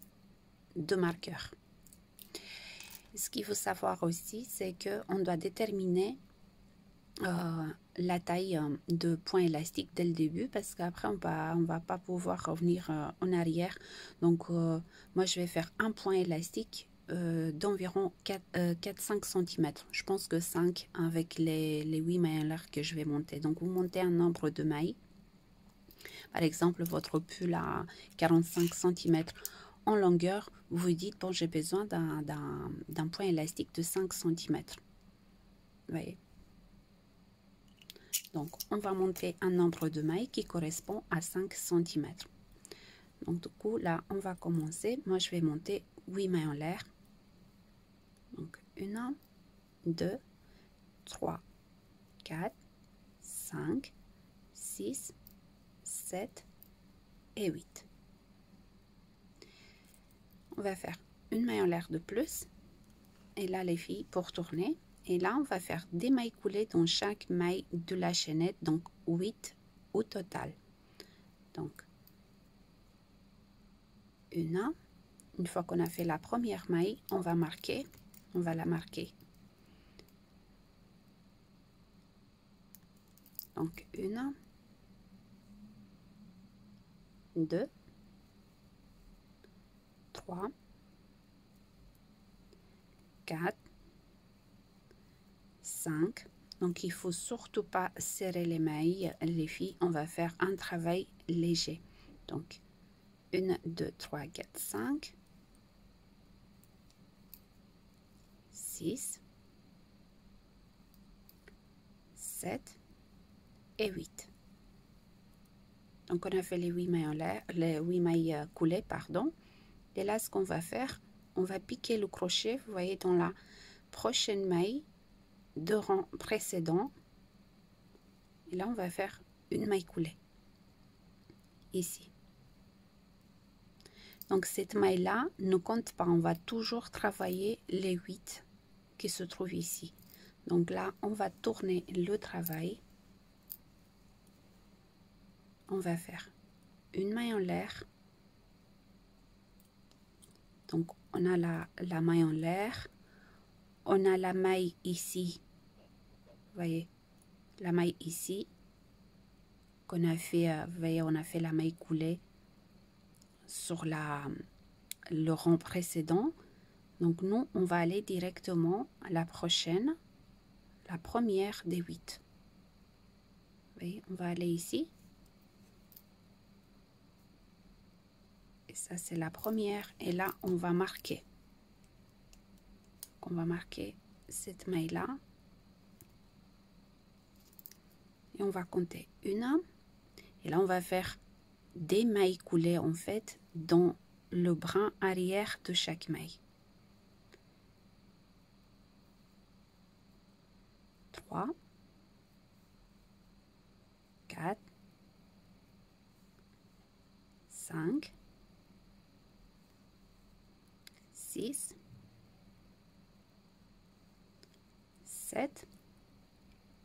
de marqueurs. Ce qu'il faut savoir aussi, c'est qu'on doit déterminer la taille de point élastique dès le début parce qu'après on va pas pouvoir revenir en arrière. Donc moi je vais faire un point élastique d'environ 4-5 cm. Je pense que 5 avec les 8 mailles en l'air que je vais monter. Donc vous montez un nombre de mailles. Par exemple, votre pull à 45 cm en longueur, vous vous dites, bon, j'ai besoin d'un point élastique de 5 cm. Vous voyez. Donc, on va monter un nombre de mailles qui correspond à 5 cm. Donc, du coup, là, on va commencer. Moi, je vais monter 8 mailles en l'air. Donc, 1, 2, 3, 4, 5, 6, 7 et 8. On va faire une maille en l'air de plus. Et là, les filles, pour tourner. Et là, on va faire des mailles coulées dans chaque maille de la chaînette. Donc, 8 au total. Donc, une fois qu'on a fait la première maille, on va marquer. On va la marquer. Donc, 1, 2, 3, 4, 5. Donc, il faut surtout pas serrer les mailles, les filles. On va faire un travail léger. Donc, 1, 2, 3, 4, 5, 6, 7 et 8. Donc on a fait les 8 mailles en l'air, les 8 mailles coulées, pardon. Et là, ce qu'on va faire, on va piquer le crochet, vous voyez, dans la prochaine maille de rang précédent. Et là, on va faire une maille coulée ici. Donc cette maille là ne compte pas, on va toujours travailler les 8 qui se trouvent ici. Donc là, on va tourner le travail. On va faire une maille en l'air. Donc on a la maille en l'air, on a la maille ici, vous voyez, la maille ici qu'on a fait, vous voyez, on a fait la maille coulée sur le rang précédent. Donc nous, on va aller directement à la prochaine, la première des 8. Vous voyez, on va aller ici. Et ça, c'est la première. Et là, on va marquer. On va marquer cette maille-là. Et on va compter une. Et là, on va faire des mailles coulées, en fait, dans le brin arrière de chaque maille. 3, 4, 5, 6, 7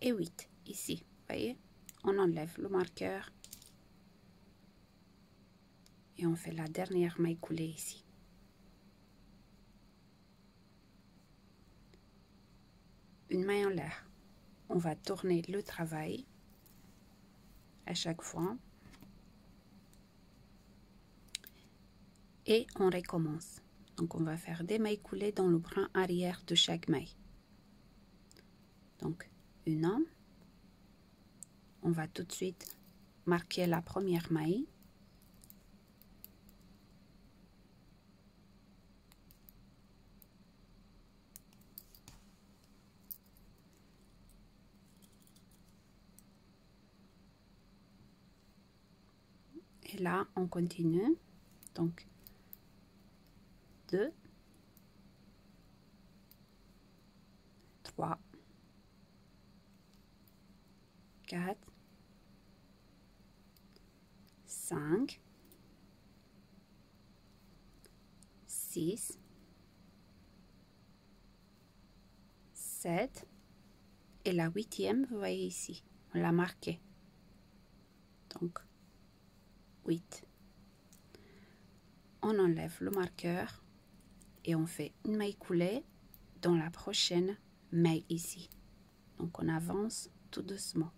et 8 ici. Vous voyez, on enlève le marqueur et on fait la dernière maille coulée ici. Une maille en l'air. On va tourner le travail à chaque fois et on recommence. Donc on va faire des mailles coulées dans le brin arrière de chaque maille. Donc une, on va tout de suite marquer la première maille. Et là, on continue. Donc, 2, 3, 4, 5, 6, 7 et la 8e, vous voyez ici, on l'a marqué. Donc, 8. On enlève le marqueur et on fait une maille coulée dans la prochaine maille ici. Donc on avance tout doucement.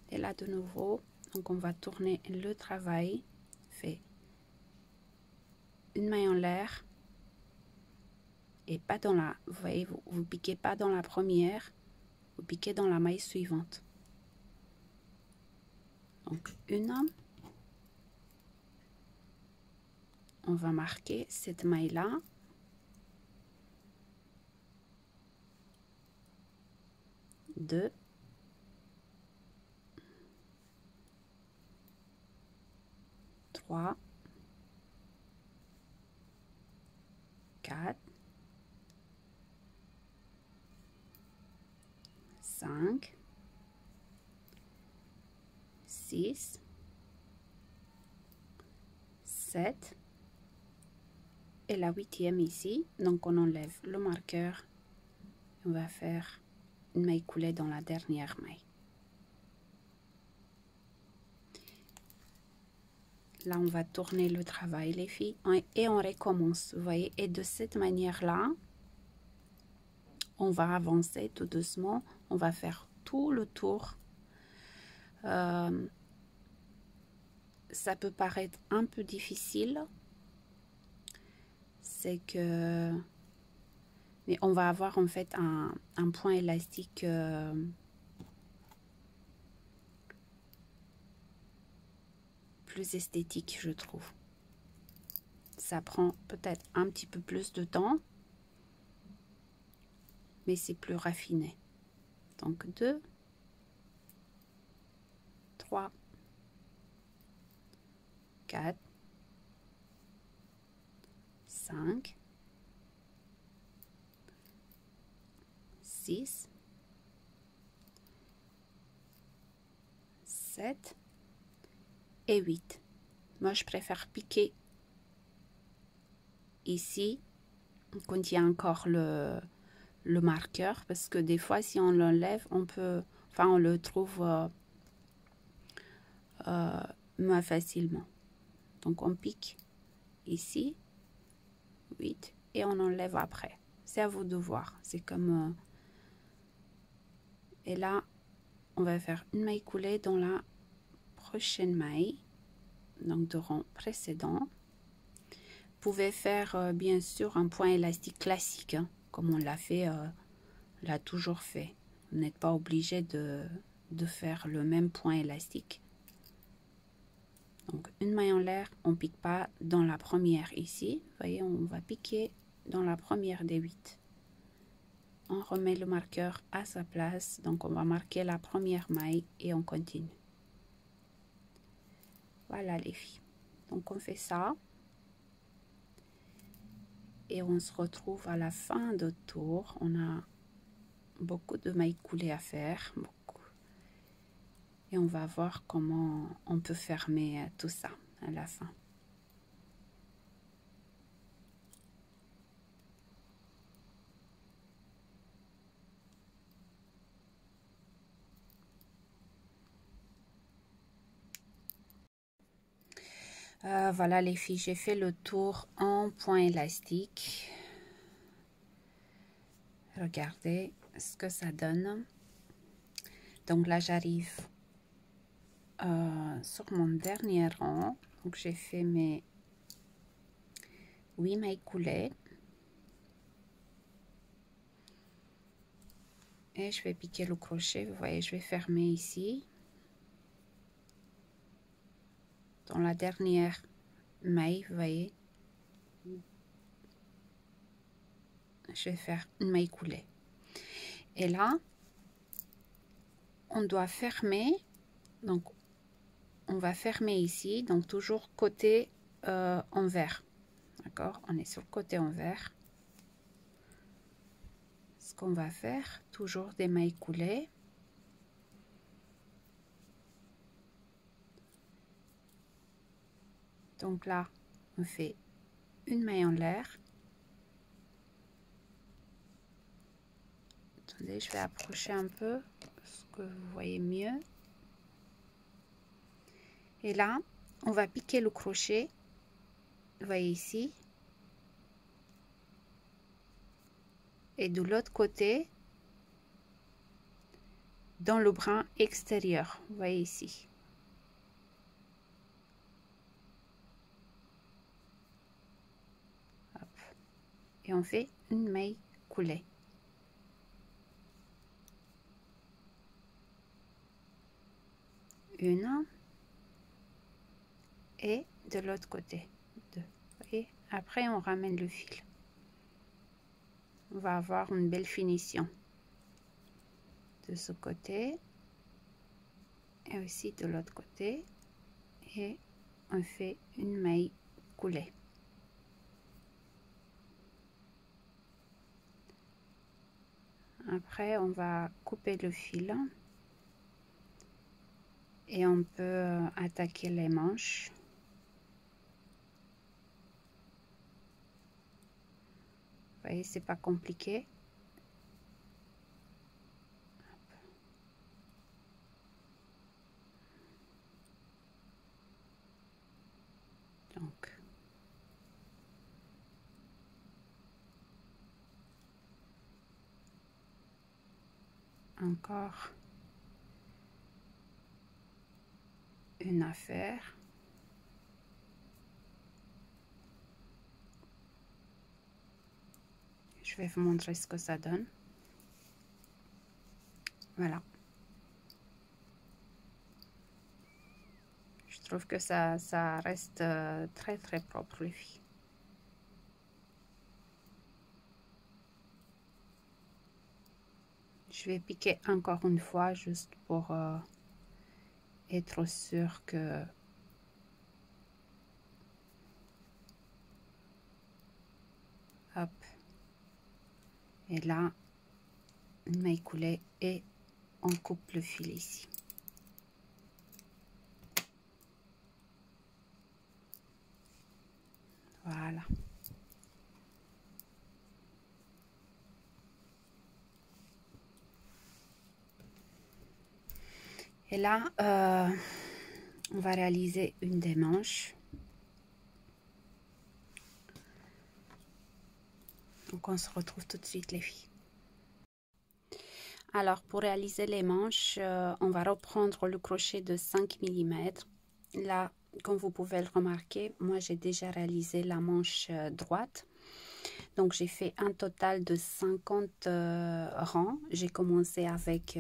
Et là de nouveau, donc on va tourner le travail, fait une maille en l'air et pas dans la, vous voyez, vous piquez pas dans la première, vous piquez dans la maille suivante. Donc une, on va marquer cette maille là. Deux, 3, 4, 5, 6, 7 et la 8e ici. Donc on enlève le marqueur. On va faire une maille coulée dans la dernière maille. Là, on va tourner le travail, les filles, et on recommence, vous voyez. Et de cette manière-là, on va avancer tout doucement. On va faire tout le tour. Ça peut paraître un peu difficile. C'est que... Mais on va avoir en fait un point élastique plus esthétique, je trouve. Ça prend peut-être un petit peu plus de temps, mais c'est plus raffiné. Donc 2, 3, 4, 5, 6, 7 et 8. Moi, je préfère piquer ici quand il y a encore le marqueur, parce que des fois, si on l'enlève, on peut, enfin, on le trouve moins facilement. Donc, on pique ici, 8, et on enlève après. C'est à vous de voir. C'est comme... et là, on va faire une maille coulée dans la prochaine maille, donc de rang précédent. Vous pouvez faire bien sûr un point élastique classique, hein, comme on l'a fait, l'a toujours fait. Vous n'êtes pas obligé de faire le même point élastique. Donc une maille en l'air, on pique pas dans la première ici. Vous voyez, on va piquer dans la première des 8. On remet le marqueur à sa place, donc on va marquer la première maille et on continue. Voilà les filles. Donc on fait ça. Et on se retrouve à la fin de tour. On a beaucoup de mailles coulées à faire. Beaucoup. Et on va voir comment on peut fermer tout ça à la fin. Voilà les filles, j'ai fait le tour en point élastique. Regardez ce que ça donne. Donc là, j'arrive sur mon dernier rang. Donc j'ai fait mes 8 mailles coulées. Et je vais piquer le crochet. Vous voyez, je vais fermer ici. Dans la dernière maille, vous voyez, je vais faire une maille coulée. Et là, on doit fermer. Donc, on va fermer ici. Donc, toujours côté envers. D'accord? On est sur le côté envers. Ce qu'on va faire, toujours des mailles coulées. Donc là, on fait une maille en l'air. Attendez, je vais approcher un peu pour que vous voyez mieux. Et là, on va piquer le crochet. Vous voyez ici. Et de l'autre côté, dans le brin extérieur. Vous voyez ici. Hop. Et on fait une maille coulée. Une. Et de l'autre côté. Deux. Et après, on ramène le fil. On va avoir une belle finition. De ce côté. Et aussi de l'autre côté. Et on fait une maille coulée. Après, on va couper le fil. Et on peut attaquer les manches. Vous voyez, c'est pas compliqué. Donc, encore une affaire. Je vais vous montrer ce que ça donne. Voilà. Je trouve que ça reste très très propre les filles. Je vais piquer encore une fois juste pour être sûr que hop, et là une maille coulée et on coupe le fil ici. Voilà. Et là, on va réaliser une des manches. Donc, on se retrouve tout de suite, les filles. Alors, pour réaliser les manches, on va reprendre le crochet de 5 mm. Là, comme vous pouvez le remarquer, moi, j'ai déjà réalisé la manche droite. Donc, j'ai fait un total de 50 rangs. J'ai commencé avec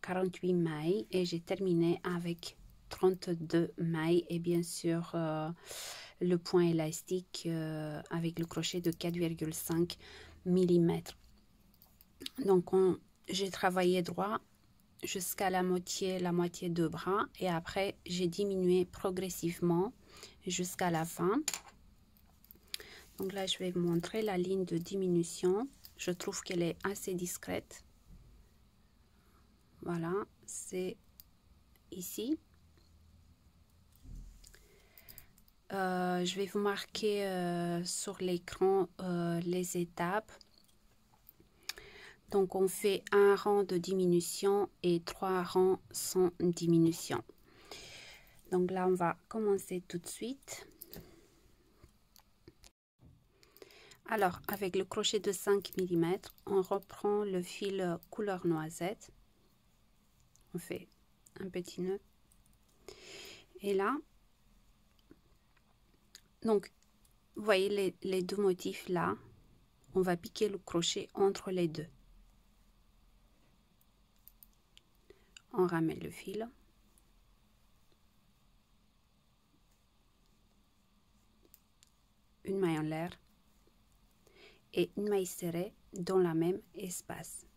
48 mailles et j'ai terminé avec 32 mailles. Et bien sûr, le point élastique avec le crochet de 4,5 mm. Donc, j'ai travaillé droit jusqu'à la moitié de bras et après, j'ai diminué progressivement jusqu'à la fin. Donc là, je vais vous montrer la ligne de diminution. Je trouve qu'elle est assez discrète. Voilà, c'est ici. Je vais vous marquer sur l'écran les étapes. Donc, on fait un rang de diminution et 3 rangs sans diminution. Donc là, on va commencer tout de suite. Alors, avec le crochet de 5 mm, on reprend le fil couleur noisette. On fait un petit nœud. Et là, donc, vous voyez les deux motifs là, on va piquer le crochet entre les deux. On ramène le fil. Une maille en l'air. Et une maille serrée dans la même espace.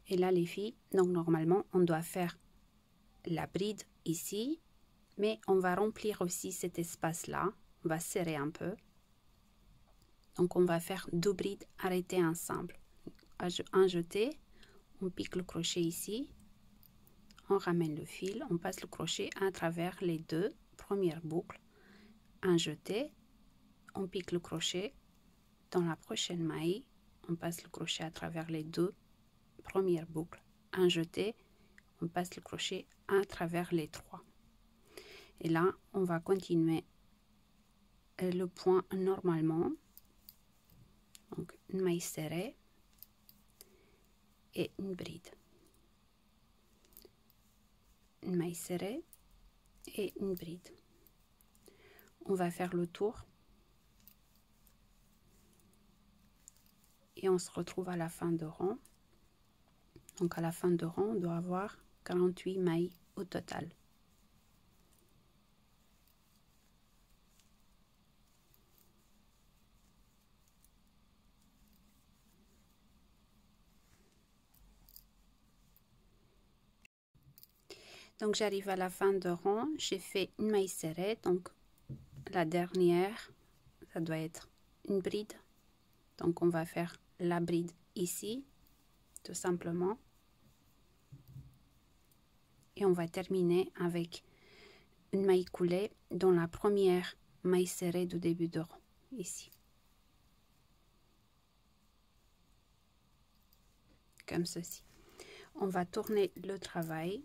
Et là, les filles, donc normalement, on doit faire la bride ici, mais on va remplir aussi cet espace-là. On va serrer un peu. Donc, on va faire 2 brides arrêtées ensemble. Un jeté, on pique le crochet ici, on ramène le fil, on passe le crochet à travers les 2 premières boucles. Un jeté, on pique le crochet dans la prochaine maille, on passe le crochet à travers les 2 premières boucles. Un jeté, on passe le crochet à travers les 3. Et là, on va continuer le point normalement. Donc, une maille serrée et une bride. Une maille serrée et une bride. On va faire le tour. Et on se retrouve à la fin de rang. Donc, à la fin de rang, on doit avoir 48 mailles au total. Donc, j'arrive à la fin de rang, j'ai fait une maille serrée, donc la dernière, ça doit être une bride. Donc, on va faire la bride ici, tout simplement. Et on va terminer avec une maille coulée dans la première maille serrée du début de rang, ici. Comme ceci. On va tourner le travail.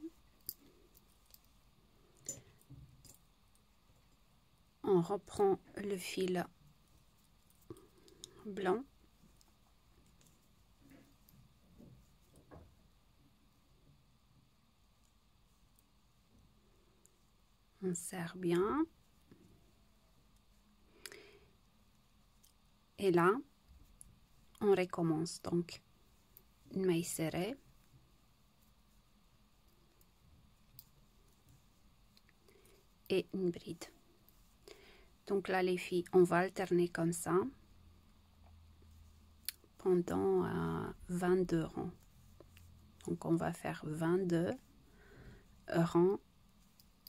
On reprend le fil blanc. On serre bien. Et là, on recommence. Donc, une maille serrée. Et une bride. Donc là, les filles, on va alterner comme ça pendant 22 rangs. Donc on va faire 22 rangs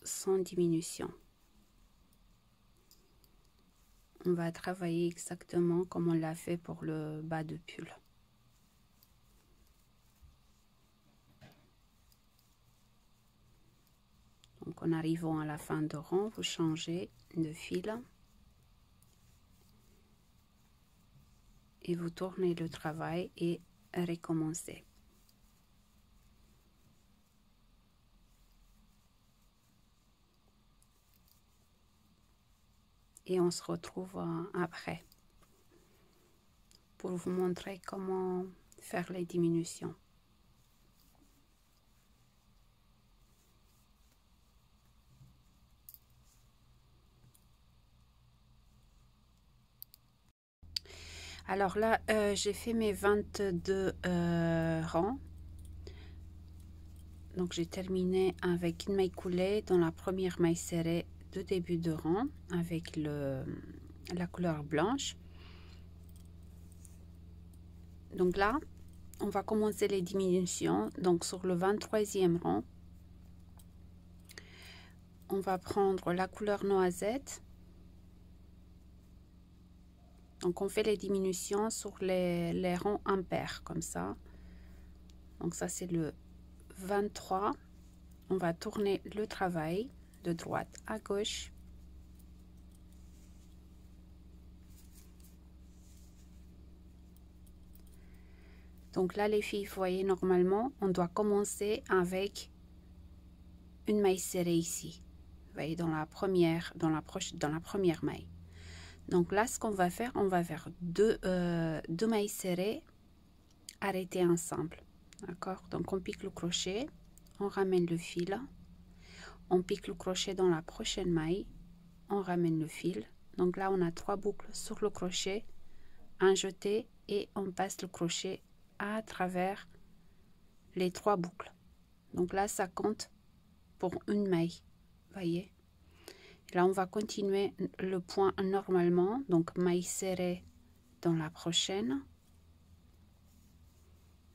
sans diminution. On va travailler exactement comme on l'a fait pour le bas de pull. Donc en arrivant à la fin de rang, vous changez de fil et vous tournez le travail et recommencez. Et on se retrouve après pour vous montrer comment faire les diminutions. Alors là, j'ai fait mes 22 rangs. Donc j'ai terminé avec une maille coulée dans la première maille serrée de début de rang avec la couleur blanche. Donc là, on va commencer les diminutions. Donc sur le 23e rang, on va prendre la couleur noisette. Donc on fait les diminutions sur les rangs impairs comme ça. Donc ça c'est le 23. On va tourner le travail de droite à gauche. Donc là les filles, vous voyez, normalement on doit commencer avec une maille serrée ici. Vous voyez, dans la première maille. Donc là ce qu'on va faire, on va faire deux mailles serrées arrêtées ensemble. D'accord? Donc on pique le crochet, on ramène le fil, on pique le crochet dans la prochaine maille, on ramène le fil. Donc là on a 3 boucles sur le crochet, un jeté et on passe le crochet à travers les 3 boucles. Donc là ça compte pour une maille, voyez. Là on va continuer le point normalement, donc maille serrée dans la prochaine,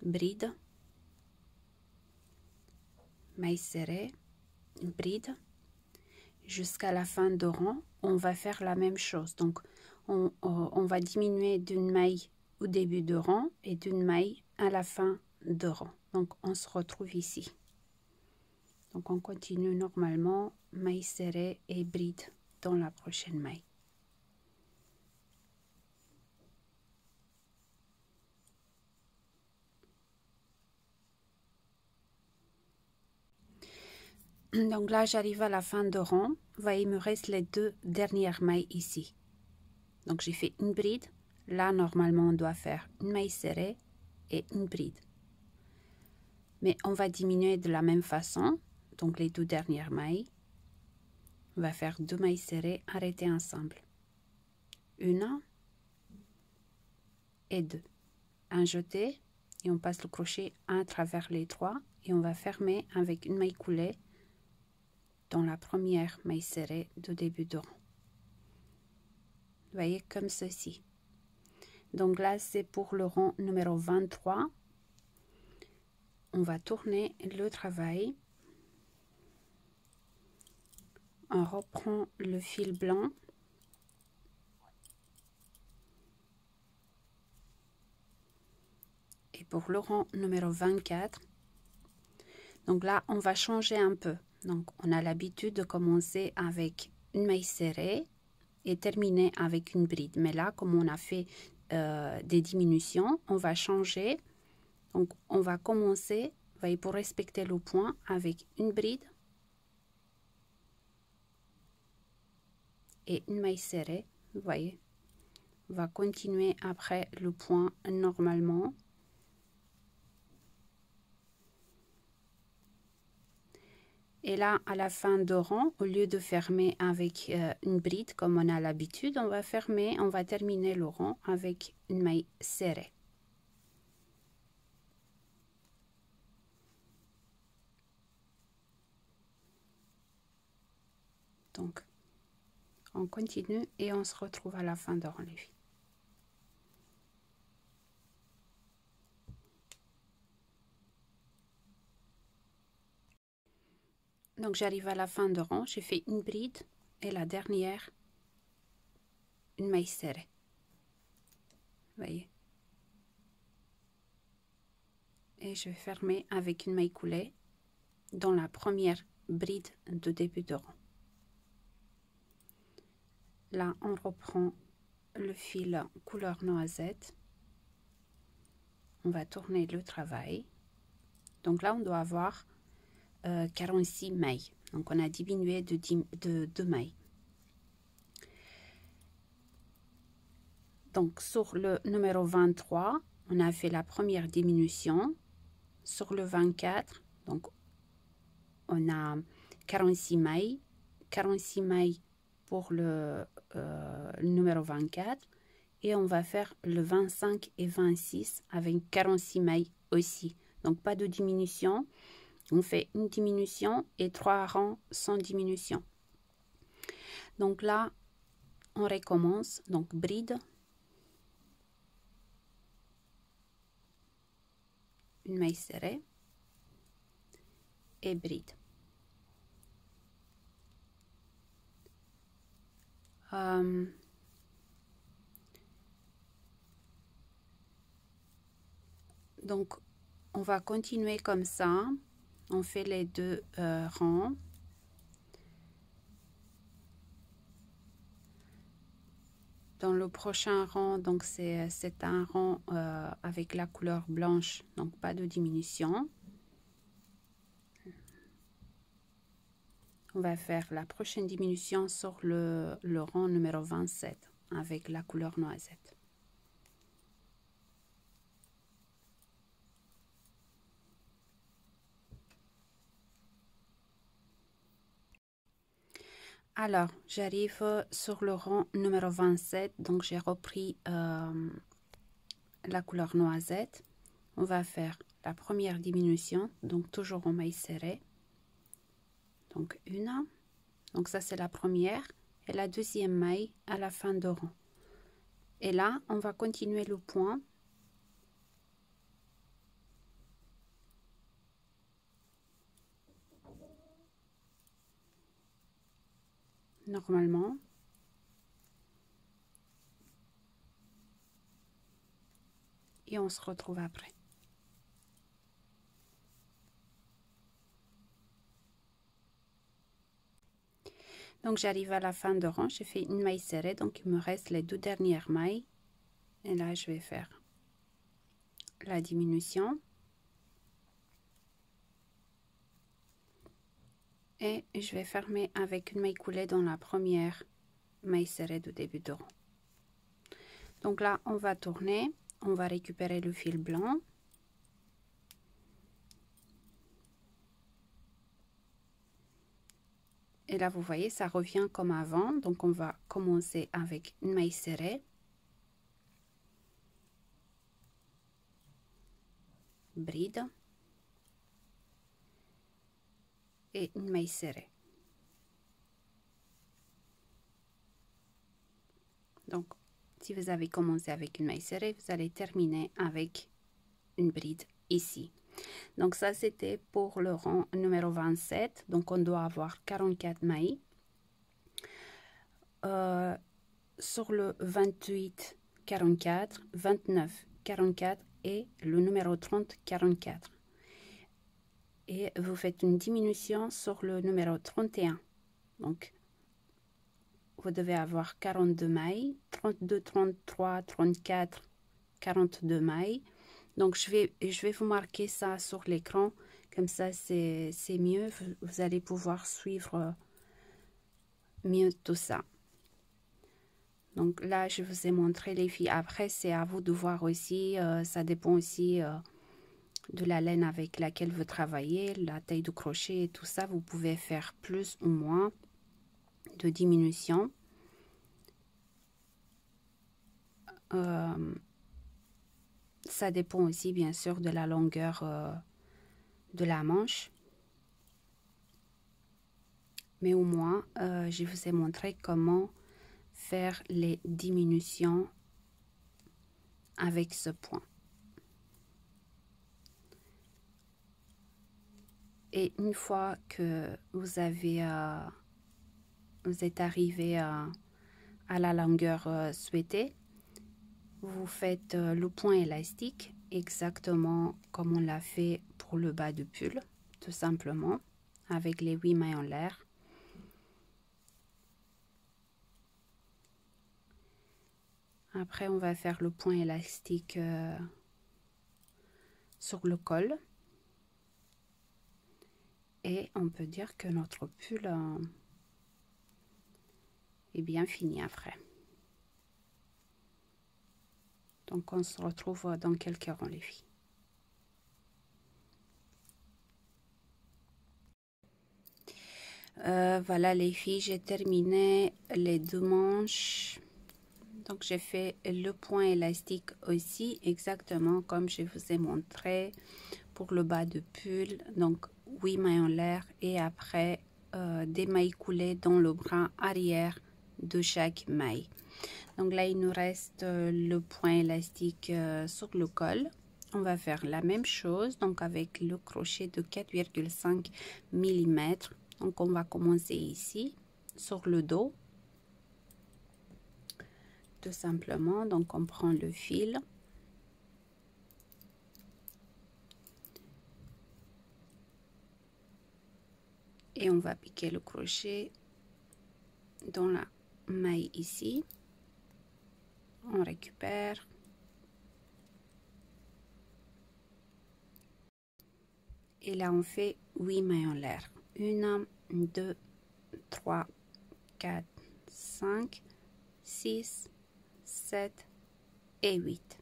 bride, maille serrée, bride, jusqu'à la fin de rang. On va faire la même chose, donc on va diminuer d'une maille au début de rang et d'une maille à la fin de rang. Donc on se retrouve ici. Donc on continue normalement, maille serrée et bride dans la prochaine maille. Donc là j'arrive à la fin de rang. Vous voyez, il me reste les 2 dernières mailles ici. Donc j'ai fait une bride. Là normalement on doit faire une maille serrée et une bride. Mais on va diminuer de la même façon. Donc les 2 dernières mailles. On va faire 2 mailles serrées arrêtées ensemble. Une et 2. Un jeté et on passe le crochet à travers les 3 et on va fermer avec une maille coulée dans la première maille serrée de début de rang. Vous voyez, comme ceci. Donc là c'est pour le rang numéro 23. On va tourner le travail. On reprend le fil blanc. Et pour le rang numéro 24, donc là on va changer un peu. Donc on a l'habitude de commencer avec une maille serrée et terminer avec une bride. Mais là, comme on a fait des diminutions, on va changer. Donc on va commencer, vous voyez, pour respecter le point, avec une bride et une maille serrée. Vous voyez, on va continuer après le point normalement. Et là, à la fin de rang, au lieu de fermer avec une bride comme on a l'habitude, on va fermer, on va terminer le rang avec une maille serrée. Donc, on continue et on se retrouve à la fin de rang, les filles. Donc j'arrive à la fin de rang, j'ai fait une bride et la dernière une maille serrée. Voyez. Et je vais fermer avec une maille coulée dans la première bride de début de rang. Là on reprend le fil couleur noisette, on va tourner le travail. Donc là on doit avoir 46 mailles, donc on a diminué de 2 mailles. Donc sur le numéro 23 on a fait la première diminution. Sur le 24 donc on a 46 mailles pour le numéro 24 et on va faire le 25 et 26 avec 46 mailles aussi, donc pas de diminution. On fait une diminution et 3 rangs sans diminution. Donc là on recommence, donc bride, une maille serrée et bride. Donc on va continuer comme ça, on fait les deux rangs. Dans le prochain rang, donc c'est un rang avec la couleur blanche, donc pas de diminution. On va faire la prochaine diminution sur le rang numéro 27 avec la couleur noisette. Alors, j'arrive sur le rang numéro 27, donc j'ai repris la couleur noisette. On va faire la première diminution, donc toujours en maille serrée. Donc une, donc ça c'est la première, et la deuxième maille à la fin de rang. Et là, on va continuer le point. Normalement. Et on se retrouve après. Donc j'arrive à la fin de rang, j'ai fait une maille serrée, donc il me reste les deux dernières mailles. Et là je vais faire la diminution. Et je vais fermer avec une maille coulée dans la première maille serrée de début de rang. Donc là on va tourner, on va récupérer le fil blanc. Et là vous voyez ça revient comme avant, donc on va commencer avec une maille serrée, bride et une maille serrée. Donc si vous avez commencé avec une maille serrée, vous allez terminer avec une bride ici. Donc ça c'était pour le rang numéro 27, donc on doit avoir 44 mailles. Sur le 28 44, 29 44 et le numéro 30 44, et vous faites une diminution sur le numéro 31, donc vous devez avoir 42 mailles, 32 33 34 42 mailles. Donc je vais vous marquer ça sur l'écran, comme ça c'est mieux, vous allez pouvoir suivre mieux tout ça. Donc là je vous ai montré les filles, après c'est à vous de voir aussi, ça dépend aussi de la laine avec laquelle vous travaillez, la taille de crochet et tout ça, vous pouvez faire plus ou moins de diminution. Ça dépend aussi bien sûr de la longueur de la manche, mais au moins je vous ai montré comment faire les diminutions avec ce point. Et une fois que vous avez vous êtes arrivé à la longueur souhaitée, vous faites le point élastique exactement comme on l'a fait pour le bas de pull, tout simplement, avec les 8 mailles en l'air. Après, on va faire le point élastique sur le col. Et on peut dire que notre pull est bien fini après. Donc, on se retrouve dans quelques rangs, les filles. Voilà, les filles, j'ai terminé les 2 manches. Donc, j'ai fait le point élastique aussi, exactement comme je vous ai montré pour le bas de pull. Donc, 8 mailles en l'air et après des mailles coulées dans le bras arrière de chaque maille. Donc là, il nous reste le point élastique sur le col. On va faire la même chose, donc avec le crochet de 4,5 mm. Donc on va commencer ici, sur le dos. Tout simplement, donc on prend le fil. Et on va piquer le crochet dans la maille ici. On récupère. Et là, on fait 8 mailles en l'air. 1, 2, 3, 4, 5, 6, 7 et 8.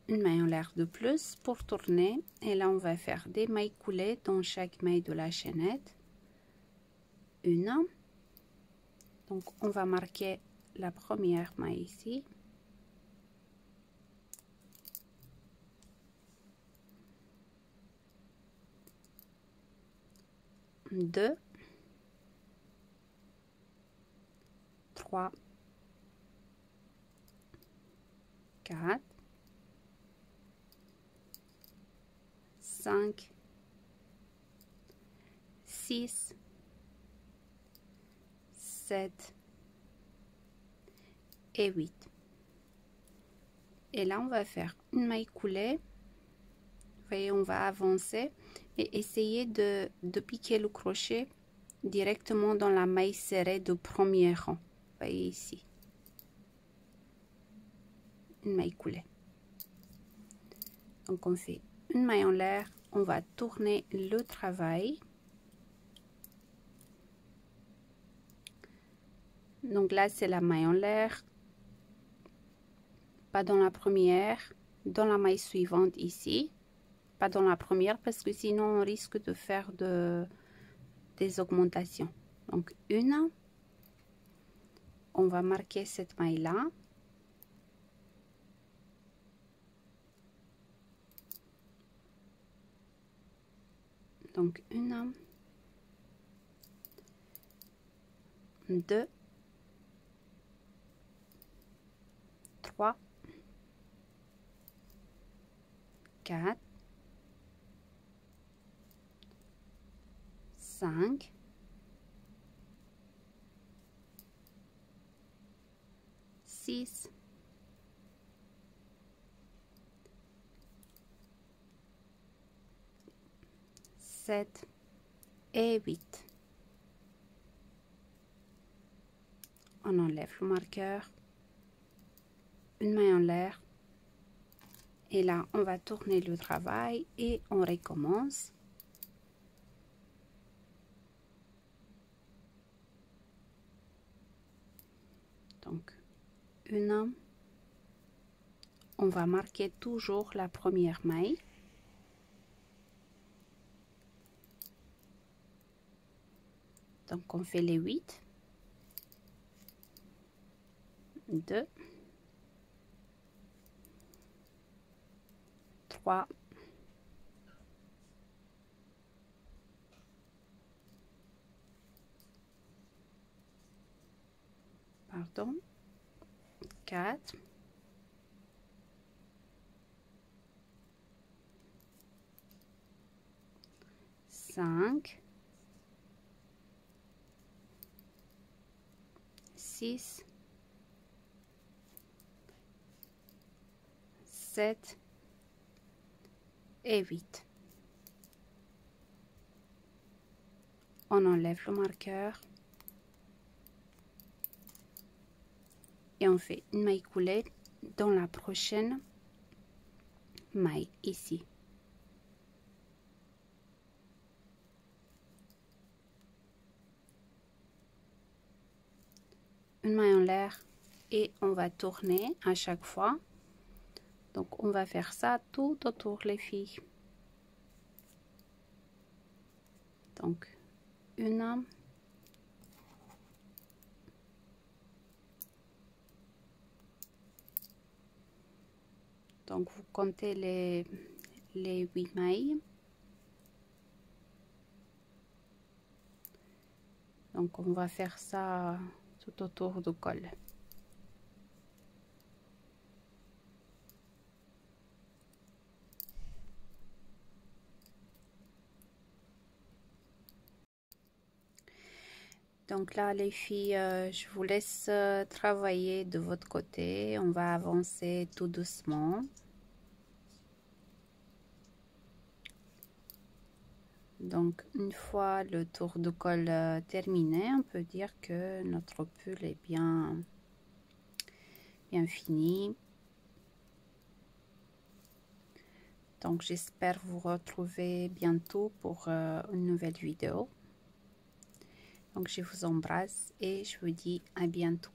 Une maille en l'air de plus pour tourner. Et là, on va faire des mailles coulées dans chaque maille de la chaînette. Une. Donc, on va marquer la première maille ici. 2, 3, 4, 5, 6, 7 et 8. Et là, on va faire une maille coulée. Vous voyez, on va avancer et essayer de piquer le crochet directement dans la maille serrée de premier rang. Vous voyez ici. Une maille coulée. Donc, on fait une maille en l'air. On va tourner le travail. Donc là, c'est la maille en l'air. Pas dans la première, dans la maille suivante ici. Pas dans la première parce que sinon on risque de faire des augmentations. Donc une, on va marquer cette maille là. Donc une, 2, 3, 4, 5, 6, 7 et 8. On enlève le marqueur, une maille en l'air. Et là, on va tourner le travail et on recommence. Donc, une, on va marquer toujours la première maille. Donc, on fait les 8. 2, 3, 4, 5, 5, 6, 7 et 8. On enlève le marqueur et on fait une maille coulée dans la prochaine maille ici. Une maille en l'air et on va tourner à chaque fois. Donc on va faire ça tout autour les filles. Donc une, donc vous comptez les 8 mailles. Donc on va faire ça tout autour du col. Donc là les filles, je vous laisse travailler de votre côté. On va avancer tout doucement. Donc une fois le tour de col terminé, on peut dire que notre pull est bien fini. Donc j'espère vous retrouver bientôt pour une nouvelle vidéo. Donc je vous embrasse et je vous dis à bientôt.